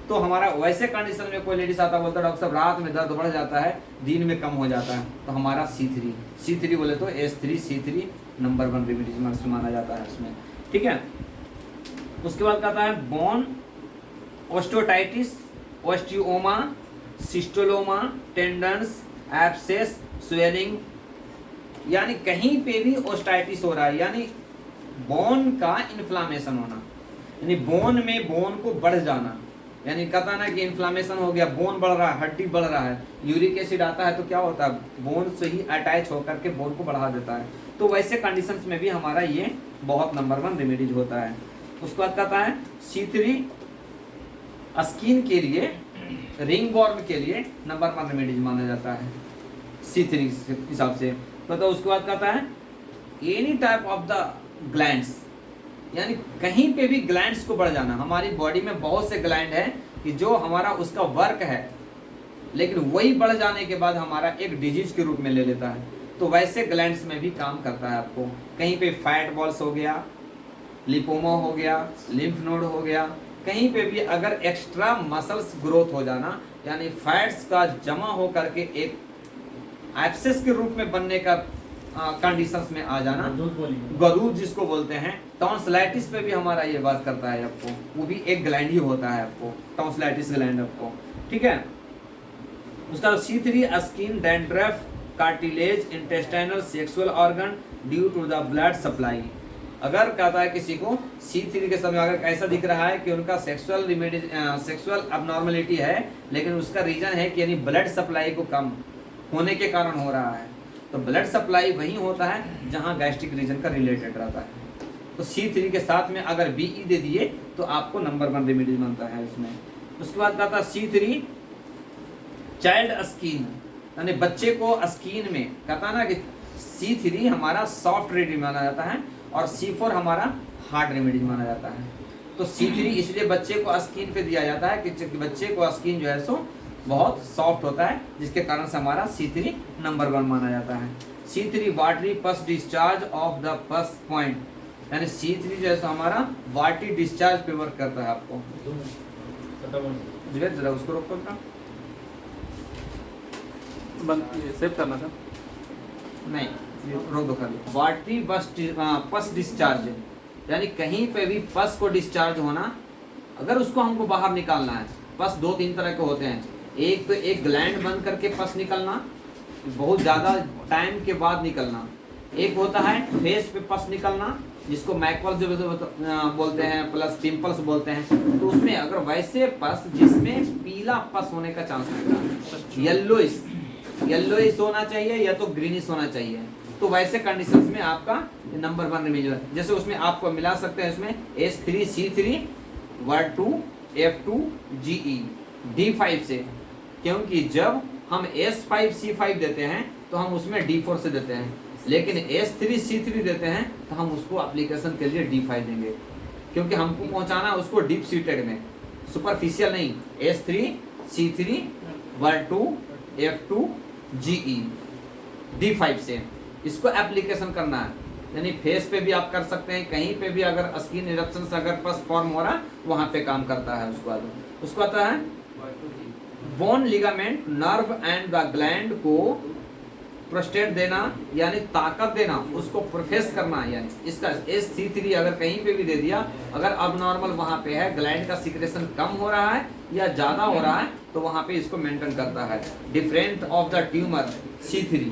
तो हमारा वैसे कंडीशन में कोई लेडीज आता बोलता है डॉक्टर साहब रात में दर्द बढ़ जाता है, दिन में कम हो जाता है, तो हमारा C3 बोले तो S3 C3 नंबर 1 रेमेडीज में माना जाता है उसमें। ठीक है, उसके बाद कहता है बोन ओस्टियोटाइटिस, ओस्टियोमा, सिस्टोलोमा, टेंडन्स, एब्सेस, स्वेलिंग, यानी कहीं पे भी ओस्टाइटिस हो रहा है, यानी बोन का इन्फ्लामेशन होना, यानी बोन में बोन को बढ़ जाना, यानी कहता ना कि इन्फ्लामेशन हो गया, बोन बढ़ रहा है, हड्डी बढ़ रहा है, यूरिक एसिड आता है तो क्या होता है, बोन से ही अटैच होकर के बोन को बढ़ा देता है। तो वैसे कंडीशंस में भी हमारा ये बहुत नंबर 1 रेमेडीज होता है। उसके बाद कहता है C3 स्किन के लिए, रिंग बॉर्न के लिए नंबर 1 रेमेडीज माना जाता है C3 हिसाब से। तो उसके बाद कहता है any type of the glands, यानी कहीं पे भी ग्लैंड्स को बढ़ जाना। हमारी बॉडी में बहुत से ग्लैंड है कि जो हमारा उसका वर्क है, लेकिन वही बढ़ जाने के बाद हमारा एक डिजीज के रूप में ले लेता है। तो वैसे ग्लैंड्स में भी काम करता है आपको। कहीं पे फैट बॉल्स हो गया, लिपोमा हो गया, लिम्फ नोड हो गया, कहीं पे भी अगर एक्स्ट्रा मसल्स ग्रोथ हो जाना, यानी फैट्स का जमा हो करके एक एब्सेस के रूप में बनने का कंडीशंस में आ जाना, गरूद जिसको बोलते हैं। टॉन्सिलाइटिस पे भी हमारा ये बात करता है आपको, वो भी एक ग्लैंड ही होता है आपको, टॉन्सिलाइटिस ग्लैंड आपको, ठीक है। उसका C3 skin, dandruff, cartilage, intestinal, sexual organ due to the blood supply. अगर कहता है किसी को C3 के समय अगर ऐसा दिख रहा है कि उनका सेक्सुअल अबनॉर्मलिटी है, लेकिन उसका रीजन है कि यानी ब्लड सप्लाई को कम होने के कारण हो रहा है, तो ब्लड सप्लाई वही होता है जहां गैस्ट्रिक रीजन का रिलेटेड रहता है। तो C3 के साथ में अगर BE दे दिए तो आपको नंबर 1 रेमेडी बनता है इसमें। उसके बाद कहता है C3 चाइल्ड स्किन, यानी बच्चे को स्किन में, कहता ना कि C3 हमारा सॉफ्ट रेमेडी माना जाता है और C4 हमारा हार्ड रेमेडी माना जाता है। तो C3 इसलिए बच्चे को स्किन पे दिया जाता है कि बच्चे को स्किन जो है सो बहुत सॉफ्ट होता है, जिसके कारण से हमारा C3 नंबर 1 माना जाता है। C3 वाटरी पस डिस्चार्ज ऑफ द पस पॉइंट, यानी C3 जो है सो हमारा वाटरी डिस्चार्ज पे वर्क करता है आपको। जरा उसको रोको ना, सेव करना था, नहीं रोक दो खाली। वाटरी पस डिस्चार्ज, यानी कहीं पे भी पस को डिस्चार्ज होना, अगर उसको हमको बाहर निकालना है। पस 2-3 तरह के होते हैं, एक तो एक ग्लैंड बंद करके पस निकलना, बहुत ज़्यादा टाइम के बाद निकलना। एक होता है फेस पे पस निकलना, जिसको मैकवल जो बोलते हैं, प्लस पिंपल्स बोलते हैं। तो उसमें अगर वैसे पस जिसमें पीला पस होने का चांस रहता है, येलोइश होना चाहिए या तो ग्रीनिश होना चाहिए, तो वैसे कंडीशंस में आपका नंबर 1 रेमेडी है। जैसे उसमें आपको मिला सकते हैं इसमें S3 C3 W2 F2 GE D5 से, क्योंकि जब हम S5 C5 देते हैं तो हम उसमें D4 से देते हैं, लेकिन S3 C3 देते हैं तो हम उसको एप्लीकेशन के लिए D5 देंगे, क्योंकि हमको पहुंचाना है उसको डीप सीटेड में, सुपरफिशियल नहीं। S3 C3 W2 F2 GE D5 से इसको एप्लीकेशन करना है। यानी फेस पे भी आप कर सकते हैं, कहीं पे भी अगर स्किन इरप्शन से अगर पस फॉर्म हो रहा वहां पे काम करता है। उसको आता है bone ligament, nerve and the gland को प्रोस्टेट देना, यानी ताकत देना, उसको प्रोफेस करना। यानी इसका S3 अगर कहीं पे भी दे दिया, अगर अबनॉर्मल वहां पे है, ग्लैंड का सिक्रेशन कम हो रहा है या ज्यादा हो रहा है, तो वहां पे इसको मेंटेन करता है। Different of the tumour C3,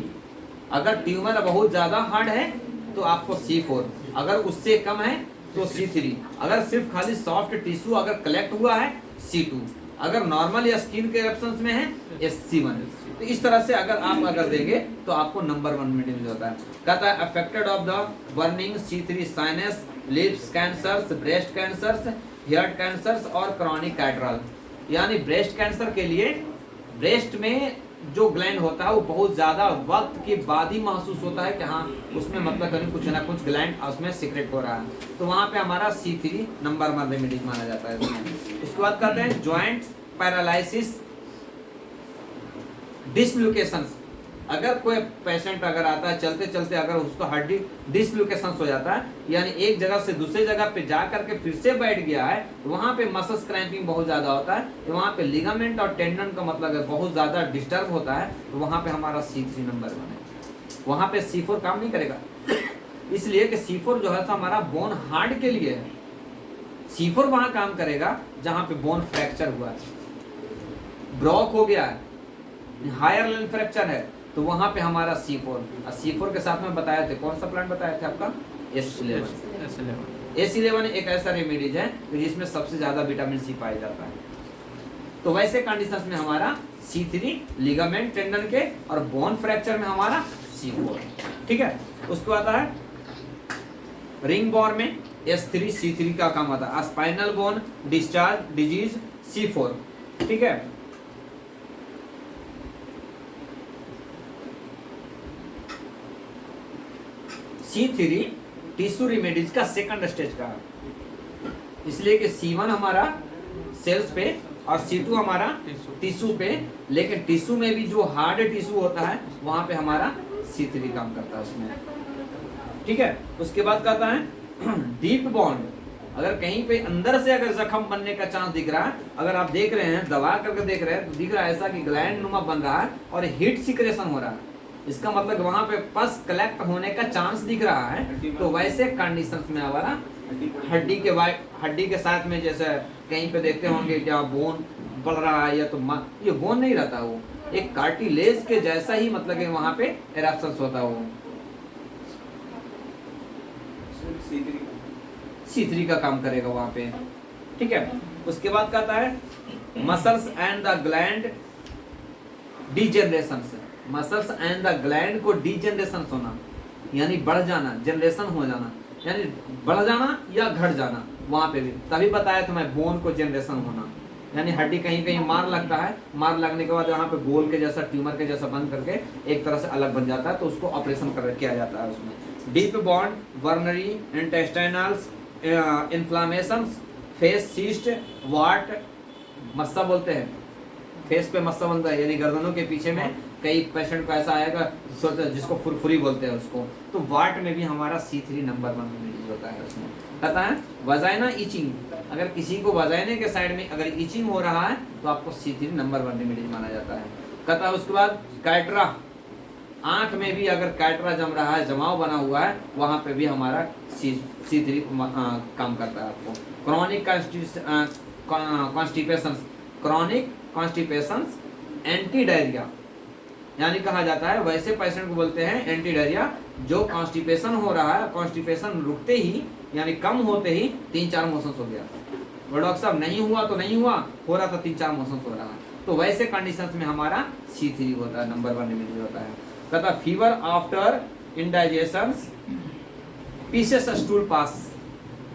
अगर ट्यूमर बहुत ज्यादा हार्ड है तो आपको C4, अगर उससे कम है तो C3, अगर सिर्फ खाली सॉफ्ट टिश्यू अगर कलेक्ट हुआ है C2, अगर नॉर्मल या स्किन के इरप्शंस में है SC1। तो इस तरह से अगर आप देंगे तो आपको नंबर 1 रेमेडी होता है। कहता है affected of the burning C3 sinus, lips cancers, breast cancers, hair cancers और क्रॉनिक कैटरल। यानी ब्रेस्ट कैंसर के लिए ब्रेस्ट में जो ग्लैंड होता है वो बहुत ज्यादा वक्त के बाद ही महसूस होता है कि हाँ उसमें मतलब कुछ ना कुछ ग्लैंड उसमें सीक्रेट हो रहा है, तो वहां पे हमारा C3 नंबर 1 रेमेडी माना जाता है इसमें। उसके बाद कहते हैं जॉइंट पैरालिसिस, डिसलोकेशंस। अगर कोई पेशेंट अगर आता है चलते चलते अगर उसको हड्डी डिसलोकेशंस हो जाता है, यानी एक जगह से दूसरे जगह पे जा करके फिर से बैठ गया है, वहां पे मसल्स क्रैम्पिंग बहुत ज्यादा होता है, तो वहां पे लिगामेंट और टेंडन का मतलब है बहुत ज्यादा डिस्टर्ब होता है, तो वहां पे हमारा C3 नंबर 1 है। वहां पे C4 काम नहीं करेगा, इसलिए कि C4 जो है तो हमारा बोन हार्ड के लिए है। C4 वहां काम करेगा जहां पे बोन फ्रैक्चर हुआ है, ब्रोक हो गया है, हायर लेवल फ्रैक्चर है, तो वहां पे हमारा C4। और C4 के साथ में बताया थे, कौन सा प्लांट बताया थे आपका? S11 एक ऐसा रेमेडीज है जिसमें सबसे ज्यादा विटामिन C पाया जाता है। तो वैसे कंडीशंस में हमारा C3 लिगामेंट टेंडन के और बोन फ्रैक्चर में हमारा C4, ठीक है। उसको आता है रिंग बोन में S3 C3 का काम आता है। Spinal bone discharge disease C4, ठीक है। C3 टिश्यू रेमेडीज का सेकंड स्टेज का है, इसलिए कि C1 हमारा सेल्स पे और C2 हमारा टिश्यू पे, लेकिन टिश्यू में भी जो हार्ड टिश्यू होता है वहां पे हमारा C3 काम करता है उसमें, ठीक है। उसके बाद कहता है डीप बॉन्ड, अगर कहीं पे अंदर से अगर जख्म बनने का चांस दिख रहा है, अगर आप देख रहे हैं दबा करके देख रहे हैं तो दिख रहा है ऐसा कि ग्लैंड नुमा बन रहा है और हीट सिक्रेशन हो रहा है, इसका मतलब वहां पे पस कलेक्ट होने का चांस दिख रहा है। तो वैसे कंडीशंस में हमारा हड्डी के साथ में जैसे कहीं पे देखते होंगे क्या बोन बढ़ रहा है, या तो ये बोन नहीं रहता, वो एक कार्टिलेज के जैसा ही मतलब कि वहां पे एरप्शंस होता है वो। C3 का काम करेगा वहां पे, ठीक है। उसके बाद कहता है muscles and the gland degeneration, muscles and the gland को डीजेनरेशन होना यानी बढ़ जाना, जनरेशन हो जाना यानी बढ़ जाना या घट जाना, वहां पे भी तभी बताया तो मैं बोन को जनरेशन होना, यानी हड्डी कहीं कहीं मार लगता है, मार लगने के बाद यहाँ पे गोल के जैसा ट्यूमर के जैसा बंद करके एक तरह से अलग बन जाता है, तो उसको ऑपरेशन किया जाता है उसमें। डीप बॉन्ड वर्नरी intestinals inflammation face cyst wart मस्सा बोलते हैं, फेस पे मस्सा बनता है यानी गर्दनों के पीछे में कई पेशेंट को ऐसा आएगा जिसको फुरफुरी बोलते हैं उसको, तो वाट में भी हमारा C3 नंबर 1 में होता है उसमें। कहता है वजाइना इचिंग, अगर किसी को वजाइने के साइड में अगर इचिंग हो रहा है तो आपको C3 नंबर 1 रेमेडी माना जाता है। कहता है उसके बाद कैटरा, आंख में भी अगर कैटरा जम रहा है, जमाव बना हुआ है, वहां पे भी हमारा C3 काम करता है आपको। Chronic constipation, chronic constipation anti diarrhoea, यानी कहा जाता है वैसे पेशेंट को बोलते हैं एंटी डायरिया जो कॉन्स्टिपेशन हो रहा है, कॉन्स्टिपेशन रुकते ही यानी कम होते ही 3-4 मोशंस हो गया, वो डॉक्टर साहब नहीं हुआ तो नहीं हुआ, हो रहा था 3-4 मोशंस हो रहा है, तो वैसे कंडीशंस में हमारा C3 होता है, नंबर 1 रेमेडी होता है। कहता fever after indigestion pieces stool pass,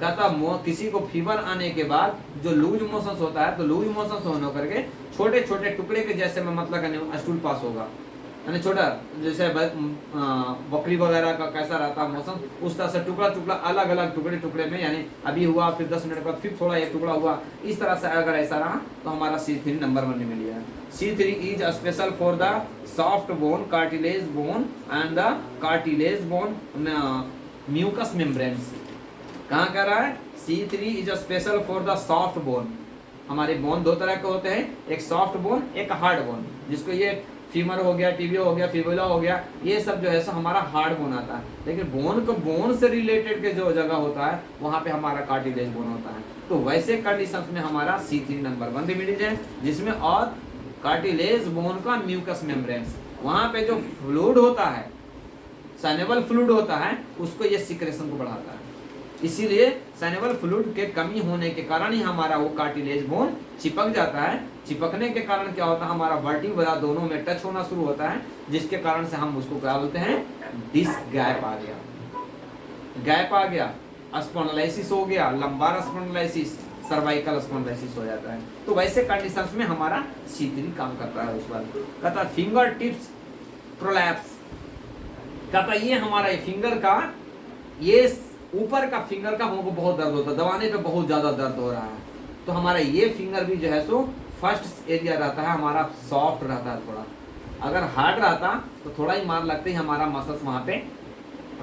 कहता किसी को फीवर आने के बाद जो लूज मोशंस होता है, तो लूज मोशंस होने करके छोटे छोटे टुकड़े के जैसे में मतलब स्टूल पास होगा, यानी छोटा जैसे बकरी वगैरह का कैसा रहता है मोशन, उस तरह से टुकड़ा टुकड़ा अलग अलग टुकड़े टुकड़े में, यानी अभी हुआ फिर 10 मिनट बाद फिर थोड़ा एक टुकड़ा हुआ, इस तरह से अगर ऐसा रहा तो हमारा C3 नंबर 1 में लिया है। C3 is special for the soft bone cartilage bone and the cartilage bone mucous membranes. कहाँ कह रहा है C3 is special for the soft bone, हमारे बोन 2 तरह के होते हैं, एक सॉफ्ट बोन एक हार्ड बोन, जिसको ये फीमर हो गया, टीबिया हो गया, फिबुला हो गया, ये सब जो है सो हमारा हार्ड बोन आता है, लेकिन बोन को बोन से रिलेटेड के जो जगह होता है वहाँ पे हमारा कार्टिलेज बोन होता है। तो वैसे कंडीशंस में हमारा C3 नंबर 1 रेमेडीज है, जिसमें और कार्टिलेज बोन का म्यूकस मेम्ब्रेन्स, वहाँ पे जो फ्लूइड होता है, सैनेबल फ्लूइड होता है, उसको ये सिक्रेशन को बढ़ाता है, इसीलिए सैनेबल फ्लूइड के कमी होने के कारण ही हमारा वो कार्टिलेज बोन चिपक जाता है। चिपकने के कारण क्या होता है, हमारा वर्टिब्रा दोनों में टच होना शुरू होता है, जिसके कारण से हम उसको क्या बोलते हैं, डिस्क गैप आ गया, गैप आ गया, स्पॉन्डिलाइसिस हो गया, लंबार स्पॉन्डिलाइसिस, सर्वाइकल स्पॉन्डिलाइसिस हो जाता है। तो वैसे कंडीशंस में हमारा C3 काम करता है। उस बार कहता है फिंगर टिप्स प्रोलैप्स, कहता ये हमारा फिंगर का, ये ऊपर का फिंगर का हमको बहुत दर्द होता है, दबाने पे बहुत ज्यादा दर्द हो रहा है, तो हमारा ये फिंगर भी जो है सो फर्स्ट एरिया रहता है हमारा सॉफ्ट रहता है थोड़ा, अगर हार्ड रहता तो थोड़ा ही मार लगते ही हमारा मसल्स वहाँ पे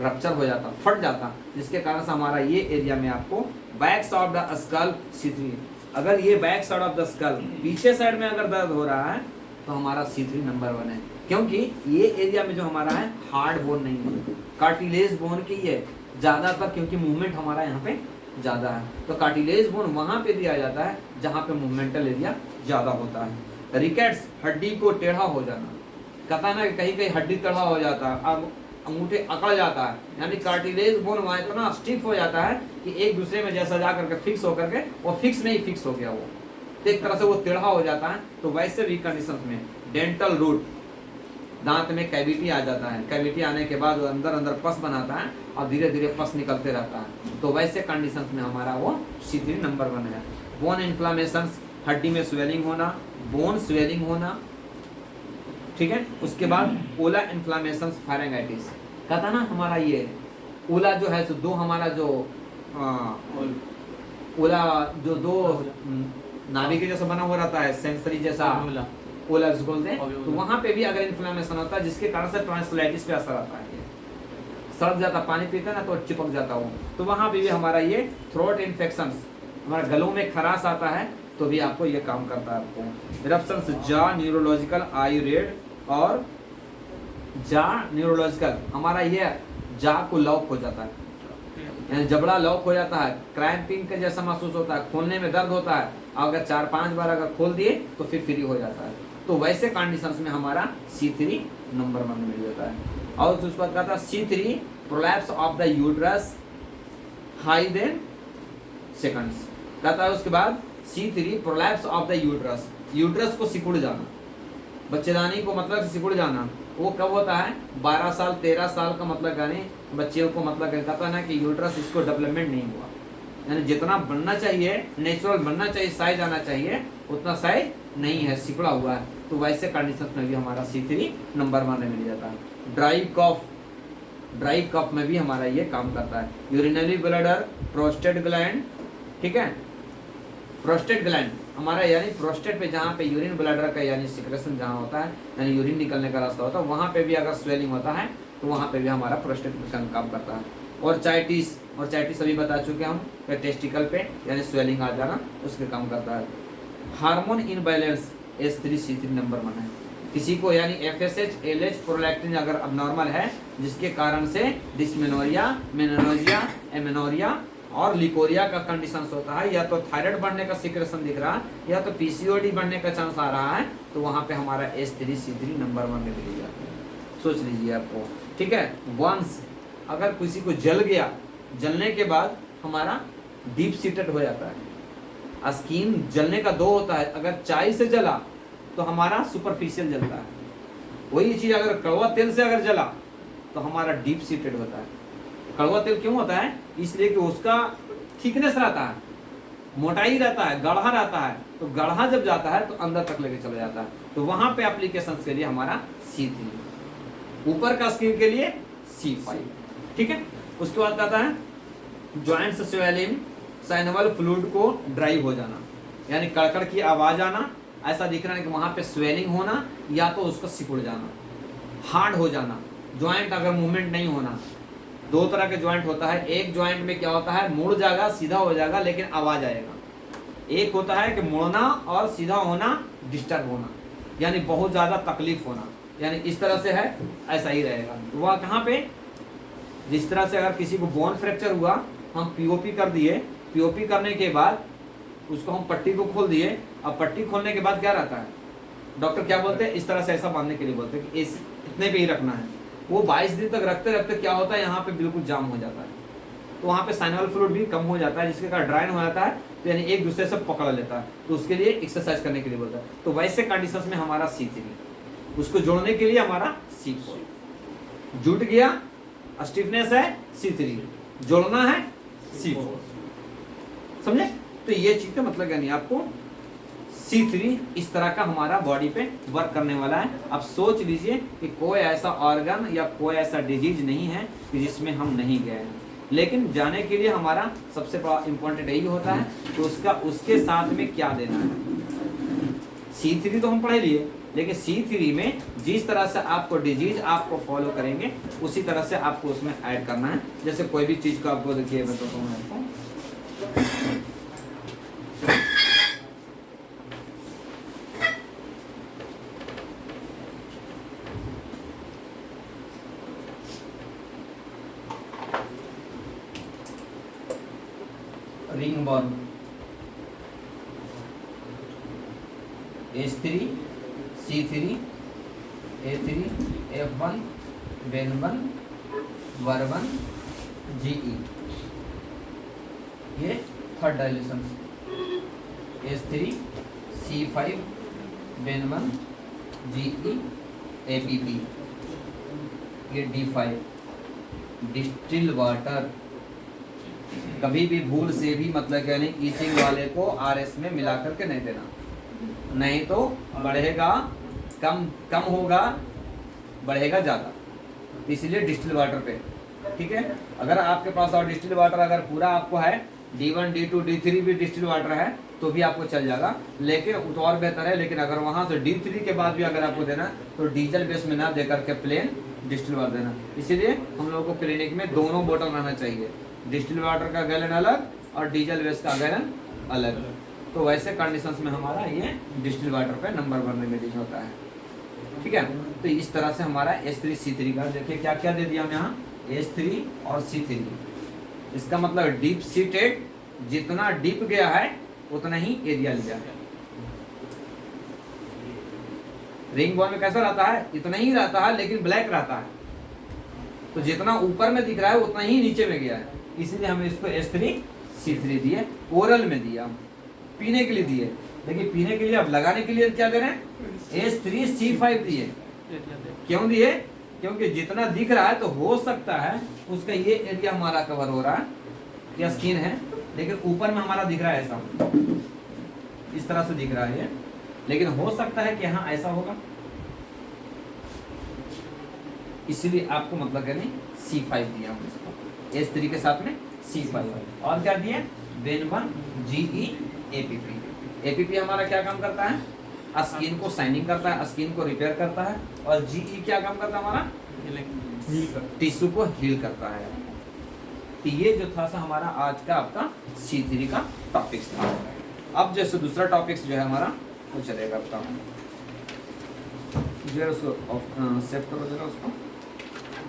रप्चर हो जाता, फट जाता, जिसके कारण से हमारा ये एरिया में आपको back side of the skull C3, अगर ये back side of the skull पीछे साइड में अगर दर्द हो रहा है तो हमारा C3 नंबर 1 है, क्योंकि ये एरिया में जो हमारा है हार्ड बोन नहीं है, कार्टिलेज बोन की है ज्यादातर, क्योंकि मूवमेंट हमारा यहाँ पे ज्यादा है, तो कार्टिलेज बोन वहां पे दिया जाता है जहाँ पे मूवमेंटल एरिया ज्यादा होता है। रिकेट्स, हड्डी को टेढ़ा हो जाना, कहता है ना कहीं कहीं हड्डी टेढ़ा हो जाता है, अब अंगूठे अकड़ जाता है, यानी कार्टिलेज बोन वहाँ इतना स्टिफ हो जाता है कि एक दूसरे में जैसा जा करके फिक्स होकर के वो फिक्स नहीं फिक्स हो गया, वो तो एक तरह से वो टेढ़ा हो जाता है। तो वैसे भी कंडीशन में डेंटल रूट, दांत में कैविटी आ जाता है, कैविटी आने के बाद वो अंदर अंदर पस बनाता है और धीरे धीरे पस निकलते रहता है, तो वैसे कंडीशंस में हमारा वो C3 नंबर 1 है। बोन इन्फ्लामेशन, हड्डी में स्वेलिंग होना, बोन स्वेलिंग होना, ठीक है। उसके बाद ओला इन्फ्लामेशन फायरिंगाइटिस, कहता ना हमारा ये ओला जो है तो दो हमारा जो ओला जो दो नाभि के जैसा बना हुआ रहता है, सेंसरी जैसा, ओलर्स बोलते हैं, तो वहाँ पे भी अगर इन्फ्लेमेशन होता है जिसके कारण से टॉन्सिलाइटिस पे असर आता है, सड़ जाता, पानी पीता है ना तो चिपक जाता हो, तो वहाँ पे भी हमारा ये थ्रोट इन्फेक्शन, हमारा गलों में खराश आता है तो भी आपको ये काम करता है। आपको इरप्शंस जा न्यूरोलॉजिकल आई रेड और जा न्यूरोलॉजिकल, हमारा ये जा को लॉक हो जाता है, यानी जबड़ा लॉक हो जाता है, क्रैम्पिंग के जैसा महसूस होता है, खोलने में दर्द होता है, अगर 4-5 बार अगर खोल दिए तो फिर फ्री हो जाता है। तो वैसे कंडीशंस में हमारा C3 नंबर 1 मिल जाता है। और उसके बाद कहता है C3 prolapse of the uterus high then seconds, कहता है उसके बाद C3 prolapse of the uterus, uterus को सिकुड़ जाना, बच्चेदानी को मतलब सिकुड़ जाना, वो कब होता है 12 साल 13 साल का मतलब यानी बच्चे को मतलब कहता है ना कि यूट्रस इसको डेवलपमेंट नहीं हुआ, यानी जितना बनना चाहिए नेचुरल बनना चाहिए साइज आना चाहिए उतना साइज नहीं है, सिकुड़ा हुआ है, तो वैसे कंडीशन में भी हमारा C3 नंबर 1 में मिल जाता है। ड्राई कफ में भी हमारा ये काम करता है। यूरिनरी ब्लैडर, प्रोस्टेट ग्लैंड, ठीक है, प्रोस्टेट ग्लैंड हमारा यानी प्रोस्टेट पे जहाँ पे यूरिन ब्लैडर का यानी सिक्रेशन जहाँ होता है यानी यूरिन निकलने का रास्ता होता है, वहाँ पे भी अगर स्वेलिंग होता है तो वहाँ पे भी हमारा प्रोस्टेट काम करता है। और चाइटिस अभी बता चुके हम, टेस्टिकल पे यानी स्वेलिंग आ जाना उसके काम करता है। हार्मोन इनबैलेंस H3C3 नंबर 1 है। किसी को यानी FSH, LH, प्रोलैक्टिन अगर अबनॉर्मल है जिसके कारण से डिस्मेनोरिया, मेनोरेजिया, एमेनोरिया और लिकोरिया का कंडीशंस होता है, या तो थायराइड बढ़ने का सिक्रेशन दिख रहा है या तो PCOD बढ़ने का चांस आ रहा है, तो वहाँ पे हमारा H3C3 नंबर 1 में मिल जाता है। सोच लीजिए आपको, ठीक है। वंस अगर किसी को जल गया, जलने के बाद हमारा डीप सीटेड हो जाता है। स्किन जलने का 2 होता है, अगर चाय से जला तो हमारा सुपरफिशियल जलता है, वही चीज अगर कड़वा तेल से अगर जला तो हमारा डीप सीटेड होता है। कड़वा तेल क्यों होता है? इसलिए कि उसका थिकनेस रहता है, मोटाई रहता है, गाढ़ा रहता है, तो गाढ़ा जब जाता है तो अंदर तक लेके चला जाता है, तो वहां पे एप्लीकेशन के लिए हमारा C3, ऊपर का स्किन के लिए C5, ठीक है। उसके बाद कहता है जॉइंट्स स्वेलिंग, साइनोवल फ्लूइड को ड्राई हो जाना, यानी कड़कड़ की आवाज आना, ऐसा दिख रहा है कि वहां पे स्वेलिंग होना या तो उसको सिकुड़ जाना, हार्ड हो जाना, ज्वाइंट अगर मूवमेंट नहीं होना। 2 तरह के ज्वाइंट होता है, एक ज्वाइंट में क्या होता है मुड़ जाएगा, सीधा हो जाएगा लेकिन आवाज आएगा। एक होता है कि मुड़ना और सीधा होना, डिस्टर्ब होना, यानी बहुत ज्यादा तकलीफ होना, यानी इस तरह से है, ऐसा ही रहेगा। वह कहाँ पे, जिस तरह से अगर किसी को बोन फ्रैक्चर हुआ, हम पीओपी कर दिए, पीओपी करने के बाद उसको हम पट्टी को खोल दिए, अब पट्टी खोलने के बाद क्या रहता है, डॉक्टर क्या बोलते हैं, इस तरह से ऐसा बांधने के लिए बोलते हैं कि इस इतने पे ही रखना है। वो 22 दिन तक रखते रखते क्या होता है, यहाँ पे बिल्कुल जाम हो जाता है, तो वहाँ पे साइनोवल फ्लूइड भी कम हो जाता है, जिसके कारण ड्राइन हो जाता है, तो यानी एक दूसरे से पकड़ लेता है, तो उसके लिए एक्सरसाइज करने के लिए बोलता है। तो वैसे कंडीशंस में हमारा C3, उसको जोड़ने के लिए हमारा C4, जुट गया स्टिफनेस है C3, जोड़ना है C4, समझे। तो ये चीज का मतलब यानी आपको C3 इस तरह का हमारा बॉडी पे वर्क करने वाला है। अब सोच लीजिए कि कोई ऐसा ऑर्गन या कोई ऐसा डिजीज नहीं है कि जिसमें हम नहीं गए हैं, लेकिन जाने के लिए हमारा सबसे बड़ा इम्पोर्टेंट यही होता है कि उसके साथ में क्या देना है। C3 तो हम पढ़े लिए, लेकिन C3 में जिस तरह से आपको डिजीज आपको फॉलो करेंगे उसी तरह से आपको उसमें ऐड करना है। जैसे कोई भी चीज को आपको देखिए बताता हूँ आपको, ring born H3 C3 A3 F1 BEN1 WER1 GE, ये third dilation, H3 C5 BEN1 GE APP, ये D5 डिस्टिल वाटर। कभी भी भूल से भी मतलब यानी ईचिंग वाले को RS में मिला करके नहीं देना, नहीं तो बढ़ेगा, कम होगा, बढ़ेगा ज़्यादा, इसलिए डिस्टिल वाटर पे, ठीक है। अगर आपके पास और डिस्टिल वाटर अगर पूरा आपको है D1 D2 D3 भी डिस्टिल वाटर है तो भी आपको चल जाएगा, लेकिन वो तो और बेहतर है। लेकिन अगर वहाँ से D3 के बाद भी अगर आपको देना तो डीजल बेस में ना दे करके प्लेन डिस्टिल वाटर देना। इसीलिए हम लोगों को क्लिनिक में दोनों बोतल रहना चाहिए, डिस्टिल वाटर का गैलन अलग और डीजल बेस का गैलन अलग। तो वैसे कंडीशंस में हमारा ये डिस्टिल वाटर पे नंबर 1 रेमेडीज होता है, ठीक है। तो इस तरह से हमारा H3C3 का देखिए क्या क्या दे दिया हम यहाँ, H3 और C3। इसका मतलब डीप सीटेड, जितना डीप गया है उतना ही एरिया लिया है। रिंग बॉल में कैसा रहता है, इतना ही रहता है लेकिन ब्लैक रहता है, तो जितना ऊपर में दिख रहा है उतना ही नीचे में गया है, इसीलिए हमें इसको H3C3 दिए। ओरल में दिया, पीने के लिए दिए, लेकिन पीने के लिए अब लगाने के लिए क्या दे रहे हैं, H3C5 दिए। क्यों दिए, क्योंकि जितना दिख रहा है तो हो सकता है उसका ये एरिया हमारा कवर हो रहा है, या स्किन है, लेकिन ऊपर में हमारा दिख रहा है ऐसा, इस तरह से दिख रहा है ये, लेकिन हो सकता है कि हाँ ऐसा होगा, इसलिए आपको मतलब कहने C5 दिया हम इसको, H3 के साथ में C5। और क्या दिए, बेन1 GE APP। APP हमारा क्या काम करता है, स्किन को शाइनिंग करता है, स्किन को रिपेयर करता है, और GE क्या काम करता है हमारा, टिश्यू को हील करता है। तो ये जो था सा हमारा आज का आपका C3 का टॉपिक्स था। अब जैसे दूसरा टॉपिक्स जो है हमारा वो चलेगा, आपका जो है उसको सेव करो जरा उसको।